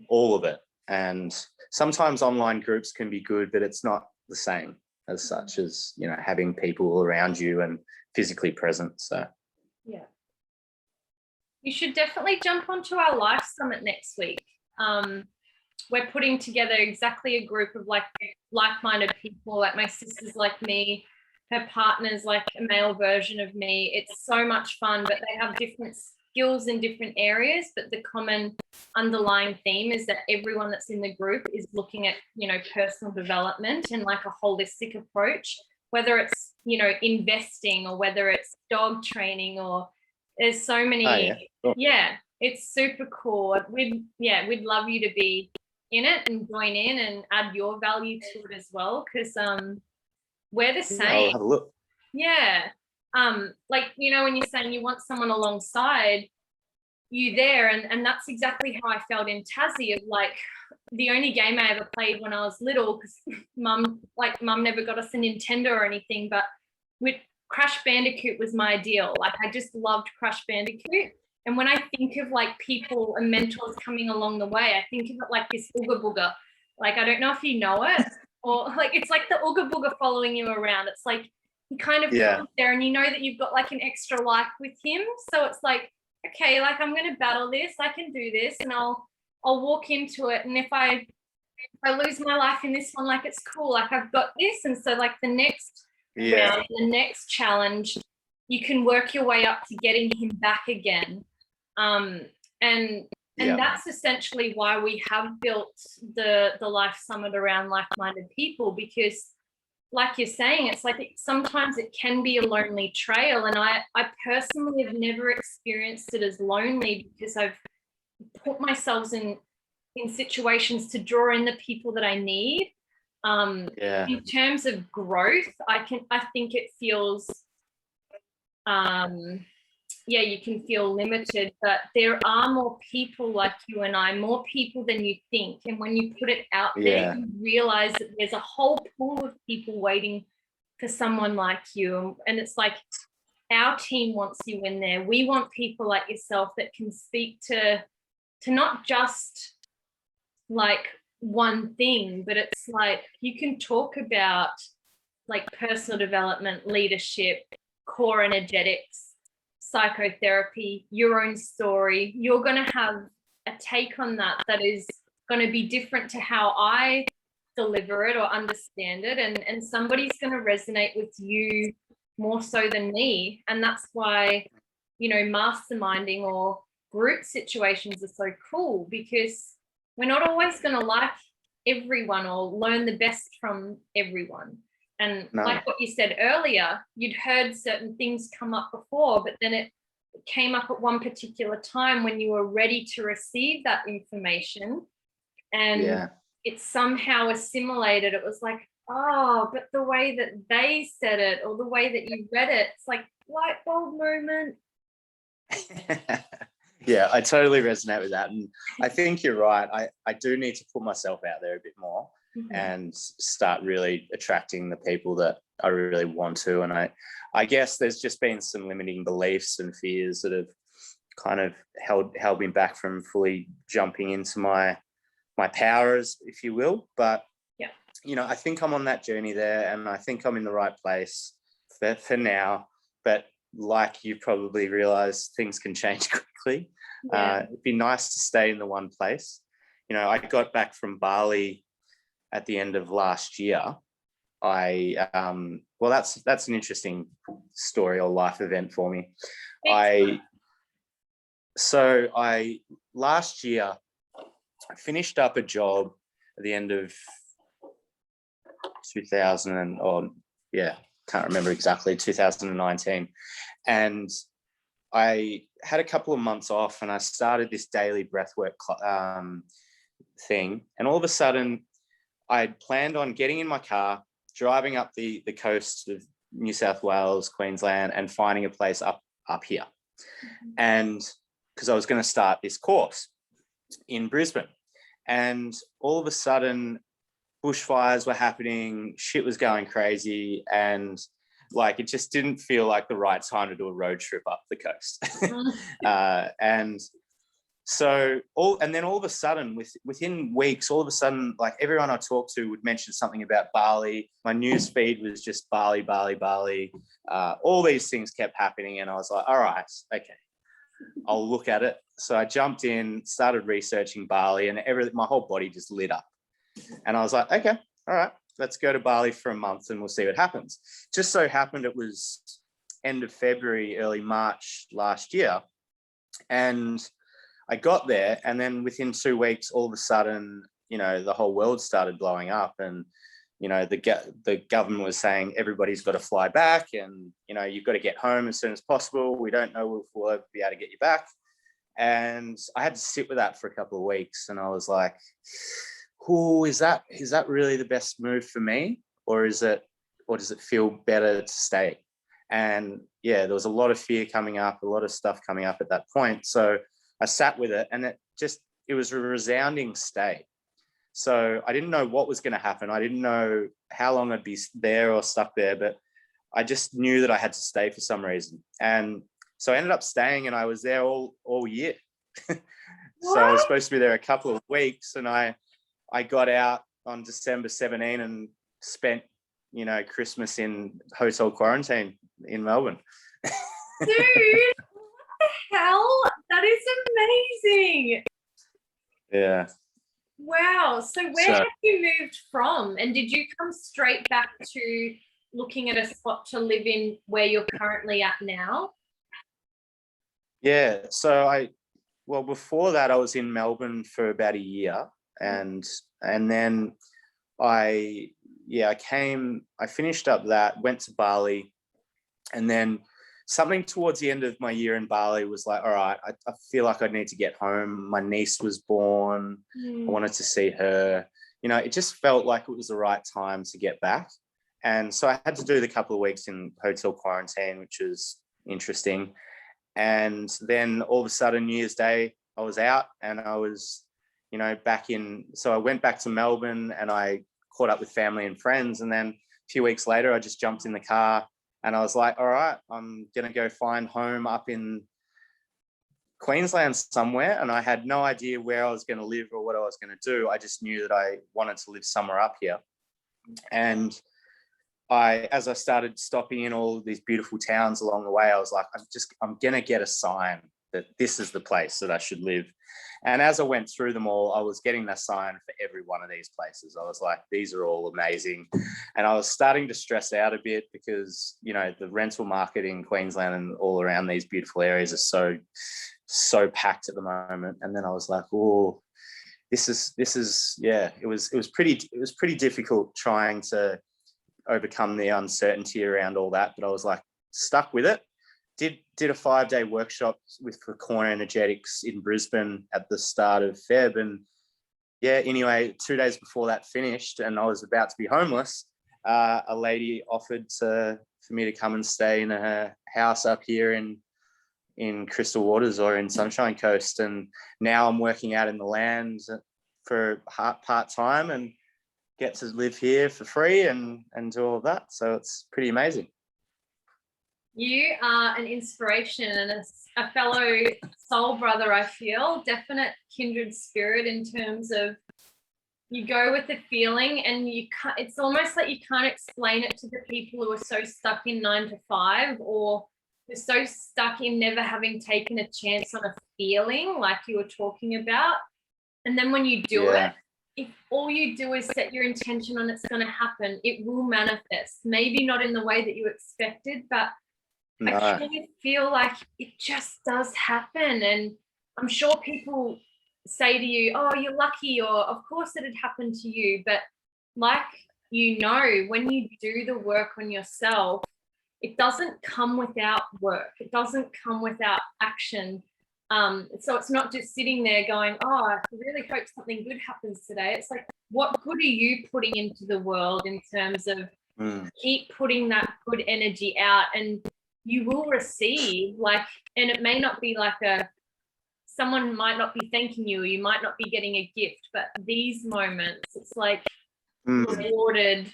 all of it. And sometimes online groups can be good, but it's not the same as such as, having people around you and physically present. So, yeah. You should definitely jump onto our Life Summit next week. We're putting together exactly a group of like-minded people, like my sister's like me, her partner's like a male version of me. It's so much fun, but they have different skills in different areas, but the common underlying theme is that everyone that's in the group is looking at, personal development and like a holistic approach, whether it's, investing, or whether it's dog training, or there's so many. It's super cool. We'd love you to be in it and join in and add your value to it as well, because we're the same. I'll have a look. Yeah. When you're saying you want someone alongside you there, and that's exactly how I felt in Tassie, of like the only game I ever played when I was little, because mum never got us a Nintendo or anything, but with Crash Bandicoot was my ideal. Like, I just loved Crash Bandicoot. And when I think of like people and mentors coming along the way, I think of it like this ooga booga. Like, I don't know if you know it, or like it's like the ooga booga following you around. It's like he kind of comes there, and you know that you've got like an extra life with him. So it's like, okay, like I'm going to battle this. I can do this, and I'll walk into it. And if I lose my life in this one, like, it's cool. Like, I've got this. And so like the next round, the next challenge, you can work your way up to getting him back again. And that's essentially why we have built the Life Summit around like-minded people, because like you're saying, it's like sometimes it can be a lonely trail. And I personally have never experienced it as lonely, because I've put myself in situations to draw in the people that I need. In terms of growth, I think it feels you can feel limited, but there are more people like you and I, more people than you think. And when you put it out there, you realize that there's a whole pool of people waiting for someone like you. And it's like, our team wants you in there. We want people like yourself that can speak to not just like one thing, but it's like you can talk about like personal development, leadership, core energetics, psychotherapy, your own story. You're going to have a take on that is going to be different to how I deliver it or understand it, and somebody's going to resonate with you more so than me. And that's why, you know, masterminding or group situations are so cool, because we're not always going to like everyone or learn the best from everyone. And No. like what you said earlier, you'd heard certain things come up before, but then it came up at one particular time when you were ready to receive that information, and it somehow assimilated. It was like, oh, but the way that they said it or the way that you read it, it's like light bulb moment. Yeah, I totally resonate with that. And I think you're right. I do need to put myself out there a bit more and start really attracting the people that I really want to. And I guess there's just been some limiting beliefs and fears that have kind of held me back from fully jumping into my powers, if you will. But, you know, I think I'm on that journey there, and I think I'm in the right place for now. But like you probably realize, things can change quickly. It'd be nice to stay in the one place. You know, I got back from Bali at the end of last year. Well, that's an interesting story or life event for me. Last year I finished up a job at the end of can't remember exactly, 2019. And I had a couple of months off, and I started this daily breathwork thing. And all of a sudden, I had planned on getting in my car, driving up the coast of New South Wales, Queensland, and finding a place up here. And because I was going to start this course in Brisbane. And all of a sudden, bushfires were happening, shit was going crazy, and like it just didn't feel like the right time to do a road trip up the coast. And then all of a sudden, within weeks, all of a sudden, like everyone I talked to would mention something about Bali. My news feed was just Bali, Bali, Bali. All these things kept happening, and I was like, all right, okay, I'll look at it. So I jumped in, started researching Bali, and my whole body just lit up. And I was like, okay, all right, let's go to Bali for a month and we'll see what happens. Just so happened it was end of February, early March last year. And I got there, and then within 2 weeks, all of a sudden, you know, the whole world started blowing up, and, you know, the government was saying everybody's got to fly back, and, you know, you've got to get home as soon as possible. We don't know if we'll ever be able to get you back. And I had to sit with that for a couple of weeks, and I was like, "Oh, is that really the best move for me, or does it feel better to stay?" And yeah, there was a lot of fear coming up, a lot of stuff coming up at that point. So I sat with it, and it was a resounding stay. So I didn't know what was going to happen. I didn't know how long I'd be there or stuck there, but I just knew that I had to stay for some reason. And so I ended up staying, and I was there all year. So I was supposed to be there a couple of weeks, and I got out on December 17 and spent, you know, Christmas in hotel quarantine in Melbourne. Dude, what the hell? That is amazing. Yeah. Wow. So where have you moved from? And did you come straight back to looking at a spot to live in where you're currently at now? Yeah. So before that, I was in Melbourne for about a year, and then I finished up that, went to Bali, and then something towards the end of my year in Bali was like, all right, I feel like I need to get home. My niece was born. I wanted to see her. You know, it just felt like it was the right time to get back. And so I had to do the couple of weeks in hotel quarantine, which was interesting. And then all of a sudden, New Year's Day, I was out, and I was, you know, back in. So I went back to Melbourne, and I caught up with family and friends. And then a few weeks later, I just jumped in the car, and I was like, all right, I'm going to go find home up in Queensland somewhere. And I had no idea where I was going to live or what I was going to do. I just knew that I wanted to live somewhere up here. And as I started stopping in all these beautiful towns along the way, I was like, I'm going to get a sign that this is the place that I should live. And as I went through them all, I was getting the sign for every one of these places. I was like, these are all amazing. And I was starting to stress out a bit because, you know, the rental market in Queensland and all around these beautiful areas are so packed at the moment. And then I was like, oh, this is yeah, it was pretty difficult trying to overcome the uncertainty around all that. But I was like, stuck with it. Did a 5-day workshop for core energetics in Brisbane at the start of Feb. And yeah, anyway, 2 days before that finished and I was about to be homeless, a lady offered for me to come and stay in her house up here in Crystal Waters or in Sunshine Coast. And now I'm working out in the land for part-time and get to live here for free and do all of that. So it's pretty amazing. You are an inspiration and a fellow soul brother, I feel. Definite kindred spirit in terms of you go with the feeling and it's almost like you can't explain it to the people who are so stuck in 9 to 5 or who are so stuck in never having taken a chance on a feeling like you were talking about. And then when you do it, if all you do is set your intention on it's going to happen, it will manifest. Maybe not in the way that you expected, but no. I truly feel like it just does happen. And I'm sure people say to you, oh, you're lucky, or of course it had happened to you. But like, you know, when you do the work on yourself, it doesn't come without work. It doesn't come without action. So it's not just sitting there going, oh, I really hope something good happens today. It's like, what good are you putting into the world in terms of keep putting that good energy out and you will receive, like, and it may not be like someone might not be thanking you, or you might not be getting a gift, but these moments, it's like rewarded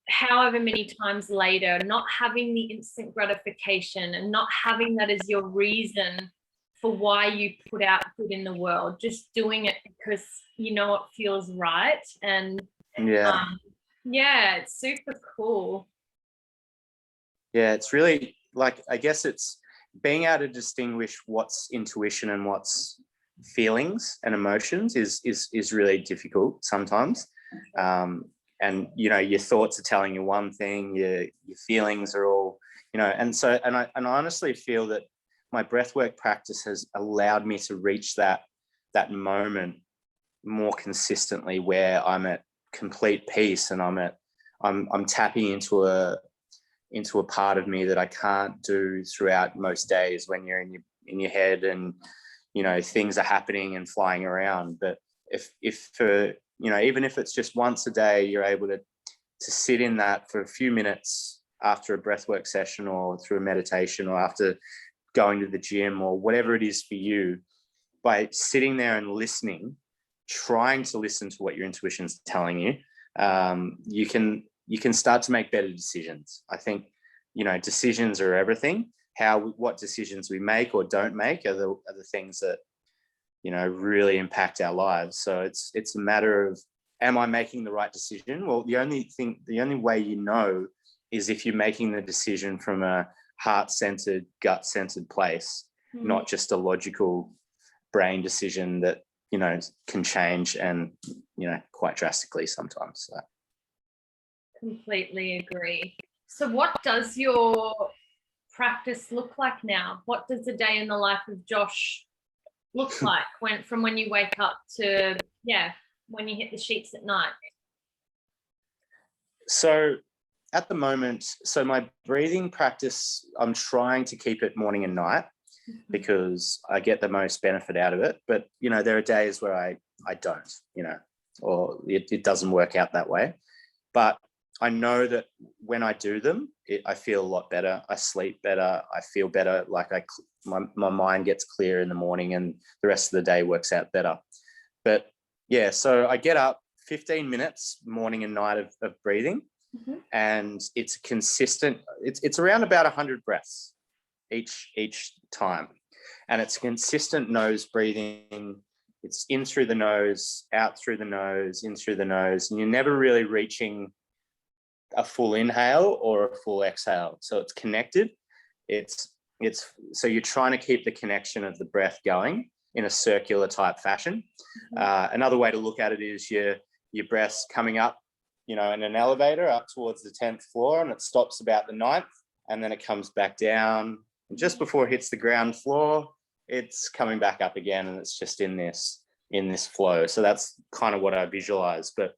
however many times later, not having the instant gratification and not having that as your reason for why you put out good in the world, just doing it because you know it feels right. And it's super cool. Yeah, it's really like, I guess it's being able to distinguish what's intuition and what's feelings and emotions is really difficult sometimes. And, you know, your thoughts are telling you one thing, your feelings are all, you know, and I honestly feel that my breathwork practice has allowed me to reach that moment more consistently where I'm at complete peace and I'm tapping into a part of me that I can't do throughout most days when you're in your head and, you know, things are happening and flying around. But if for, you know, even if it's just once a day, you're able to sit in that for a few minutes after a breathwork session or through a meditation or after going to the gym or whatever it is for you, by sitting there and listening, trying to listen to what your intuition's telling you, you can start to make better decisions. I think, you know, decisions are everything. What decisions we make or don't make are the things that, you know, really impact our lives. So it's a matter of, am I making the right decision? Well, the only way you know is if you're making the decision from a heart-centered, gut-centered place, not just a logical brain decision that, you know, can change and, you know, quite drastically sometimes. So. Completely agree. So what does your practice look like now? What does a day in the life of Josh look like from when you wake up to, when you hit the sheets at night? So at the moment, my breathing practice, I'm trying to keep it morning and night because I get the most benefit out of it. But, you know, there are days where I don't, you know, or it doesn't work out that way. But I know that when I do them, I feel a lot better. I sleep better. I feel better. Like my mind gets clear in the morning and the rest of the day works out better. But yeah, so I get up 15 minutes morning and night of breathing, and it's consistent. It's around about 100 breaths each time, and it's consistent nose breathing. It's in through the nose, out through the nose, in through the nose, and you're never really reaching a full inhale or a full exhale. So it's connected. It's so you're trying to keep the connection of the breath going in a circular type fashion. Another way to look at it is your breath's coming up, in an elevator up towards the 10th floor, and it stops about the 9th, and then it comes back down. And just before it hits the ground floor, it's coming back up again, and it's just in this flow. So that's kind of what I visualize. But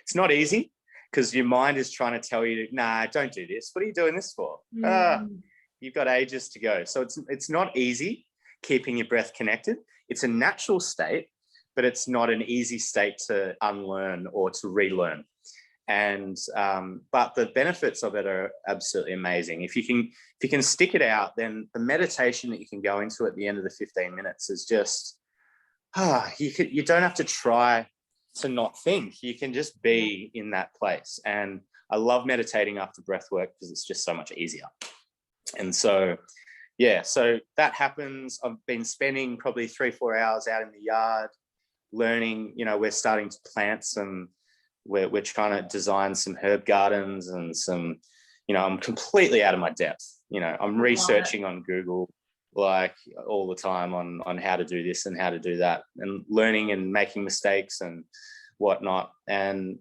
it's not easy, because your mind is trying to tell you, nah, don't do this. What are you doing this for? You've got ages to go. So it's not easy keeping your breath connected. It's a natural state, but it's not an easy state to unlearn or to relearn. And but the benefits of it are absolutely amazing. If you can stick it out, then the meditation that you can go into at the end of the 15 minutes is just you don't have to try to not think. You can just be in that place. And I love meditating after breath work because it's just so much easier. And so so that happens. I've been spending probably 3-4 hours out in the yard learning. We're starting to plant some, we're trying to design some herb gardens and some, I'm completely out of my depth. I'm researching on Google like all the time on how to do this and how to do that, and learning and making mistakes and whatnot. And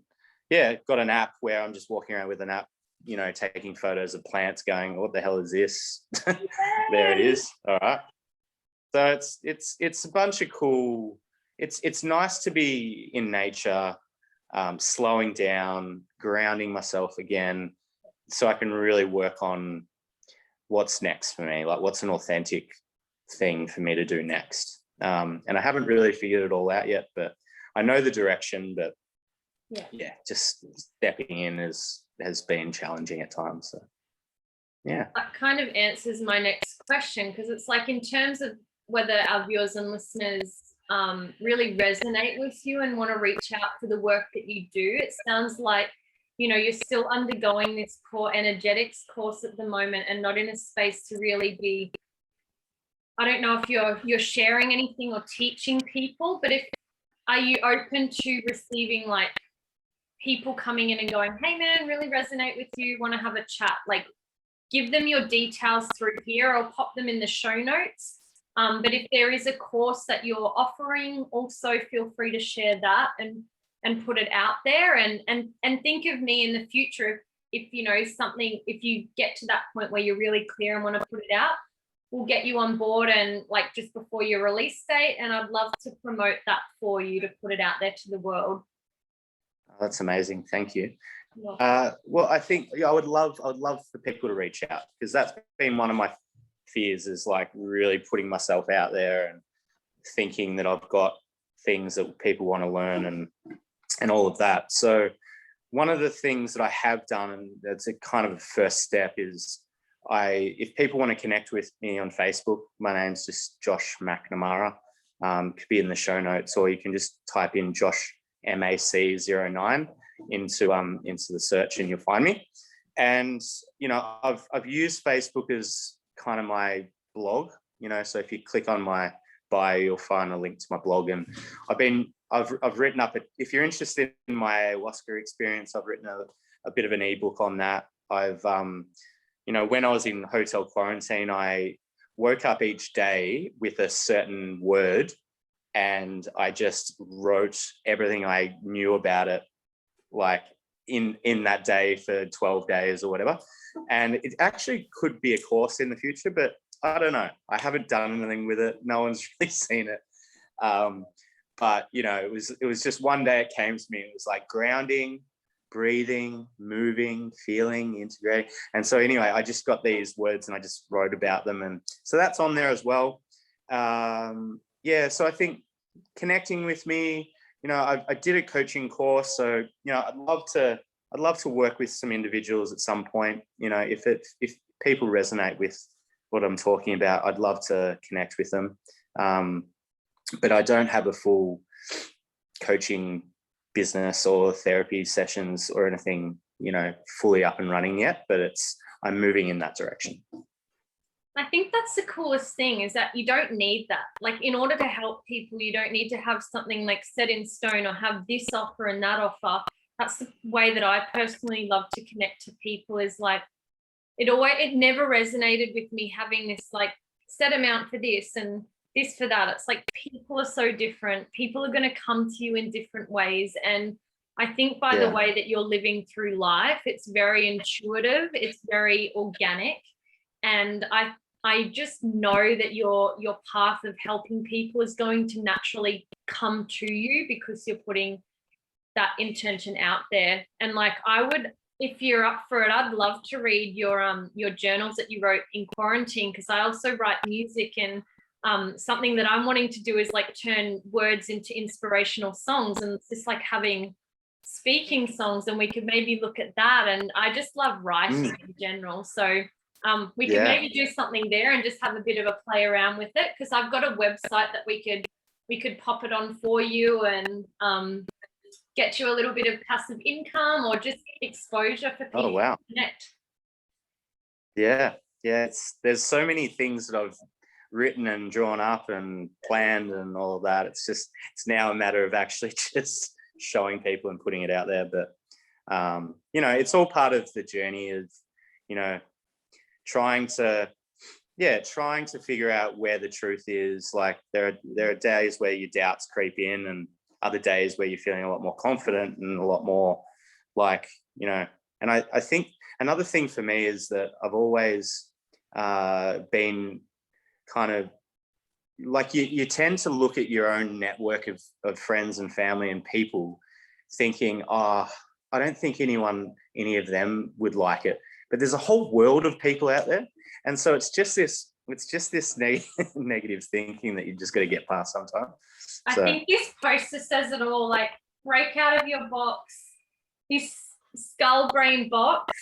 got an app where I'm just walking around with an app, taking photos of plants, going, what the hell is this? There it is. All right. So it's a bunch of cool. It's nice to be in nature, slowing down, grounding myself again, so I can really work on what's next for me, like what's an authentic thing for me to do next. And I haven't really figured it all out yet, but I know the direction. But just stepping in has been challenging at times. So that kind of answers my next question, because it's like, in terms of whether our viewers and listeners really resonate with you and want to reach out for the work that you do, it sounds like you're still undergoing this core energetics course at the moment, and not in a space to really be, I don't know if you're sharing anything or teaching people, but are you open to receiving like people coming in and going, hey man, really resonate with you, want to have a chat? Like, give them your details through here. I'll pop them in the show notes. But if there is a course that you're offering, also feel free to share that and put it out there, and think of me in the future if if you get to that point where you're really clear and want to put it out, we'll get you on board, and like just before your release date, and I'd love to promote that for you, to put it out there to the world. That's amazing. Thank you. Well, I think I would love for people to reach out, because that's been one of my fears, is like really putting myself out there and thinking that I've got things that people want to learn and all of that. So one of the things that I have done, and that's a kind of a first step, is if people want to connect with me on Facebook, my name's just Josh McNamara. Could be in the show notes, or you can just type in Josh MAC09 into the search and you'll find me. And I've used Facebook as kind of my blog, so if you click on my bio, you'll find a link to my blog. And I've written up if you're interested in my ayahuasca experience, I've written a bit of an ebook on that. I've when I was in hotel quarantine, I woke up each day with a certain word, and I just wrote everything I knew about it, like in that day for 12 days or whatever. And it actually could be a course in the future, but I don't know. I haven't done anything with it. No one's really seen it. But it was just one day it came to me. It was like grounding, breathing, moving, feeling, integrating. And so anyway, I just got these words and I just wrote about them. And so that's on there as well. So I think connecting with me, I did a coaching course. So, I'd love to work with some individuals at some point. If people resonate with what I'm talking about, I'd love to connect with them. But I don't have a full coaching business or therapy sessions or anything, fully up and running yet, but I'm moving in that direction. I think that's the coolest thing, is that you don't need that. Like, in order to help people, you don't need to have something like set in stone or have this offer and that offer. That's the way that I personally love to connect to people, is like, it never resonated with me having this like set amount for this and this for that. It's like people are so different. People are going to come to you in different ways. And I think by the way that you're living through life, it's very intuitive, it's very organic. And I just know that your path of helping people is going to naturally come to you because you're putting that intention out there. And like I would, if you're up for it, I'd love to read your journals that you wrote in quarantine, because I also write music, and something that I'm wanting to do is like turn words into inspirational songs, and it's just like having speaking songs, and we could maybe look at that. And I just love writing in general, so we could maybe do something there and just have a bit of a play around with it, because I've got a website that we could pop it on for you and get you a little bit of passive income or just exposure for people to connect. There's so many things that I've written and drawn up and planned and all of that. It's now a matter of actually just showing people and putting it out there. But it's all part of the journey of trying to figure out where the truth is. Like there are days where your doubts creep in, and other days where you're feeling a lot more confident and a lot more like, and I think another thing for me is that I've always been kind of like, you tend to look at your own network of friends and family and people thinking, I don't think any of them would like it. But there's a whole world of people out there. And so it's just this negative thinking that you just got to get past sometimes. I think this poster says it all, like, break out of your box, this skull brain box,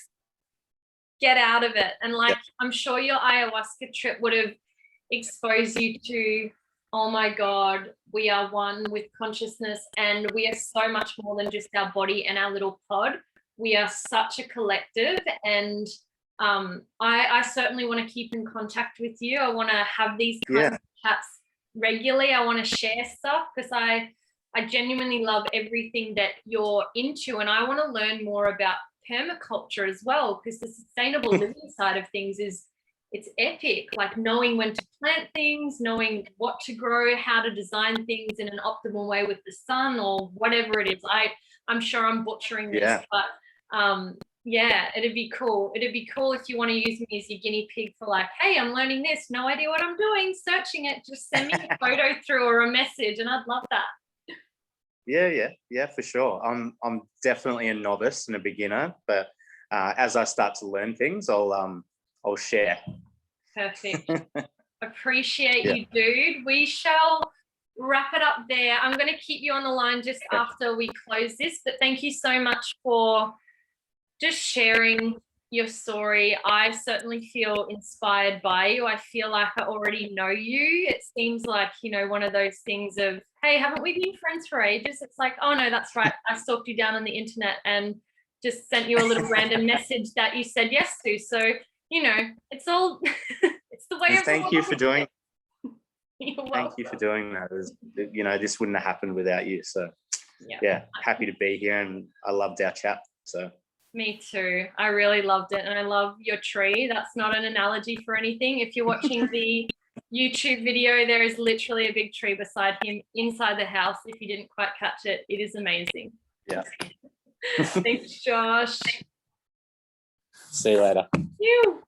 get out of it. And like, I'm sure your ayahuasca trip would have exposed you to, oh my God, we are one with consciousness, and we are so much more than just our body and our little pod. We are such a collective, and I certainly want to keep in contact with you. I want to have these kinds of chats regularly. I want to share stuff because I genuinely love everything that you're into, and I want to learn more about permaculture as well, because the sustainable living side of things it's epic, like knowing when to plant things, knowing what to grow, how to design things in an optimal way with the sun or whatever it is. I'm sure I'm butchering this, but it'd be cool. It'd be cool if you want to use me as your guinea pig for like, hey, I'm learning this, no idea what I'm doing, searching it, just send me a photo through or a message, and I'd love that. Yeah, for sure. I'm definitely a novice and a beginner, but as I start to learn things, I'll share. Perfect. Appreciate you, dude. We shall wrap it up there. I'm going to keep you on the line just after we close this, but thank you so much for just sharing your story. I certainly feel inspired by you. I feel like I already know you. It seems like, one of those things of, hey, haven't we been friends for ages? It's like, oh no, that's right, I stalked you down on the internet and just sent you a little random message that you said yes to. So it's all it's the way. Thank you for doing thank you for doing that. This wouldn't have happened without you, so happy to be here, and I loved our chat. So me too. I really loved it, and I love your tree. That's not an analogy for anything. If you're watching the YouTube video, there is literally a big tree beside him inside the house. If you didn't quite catch it, it is amazing. Yeah. Thanks, Josh. See you later. You.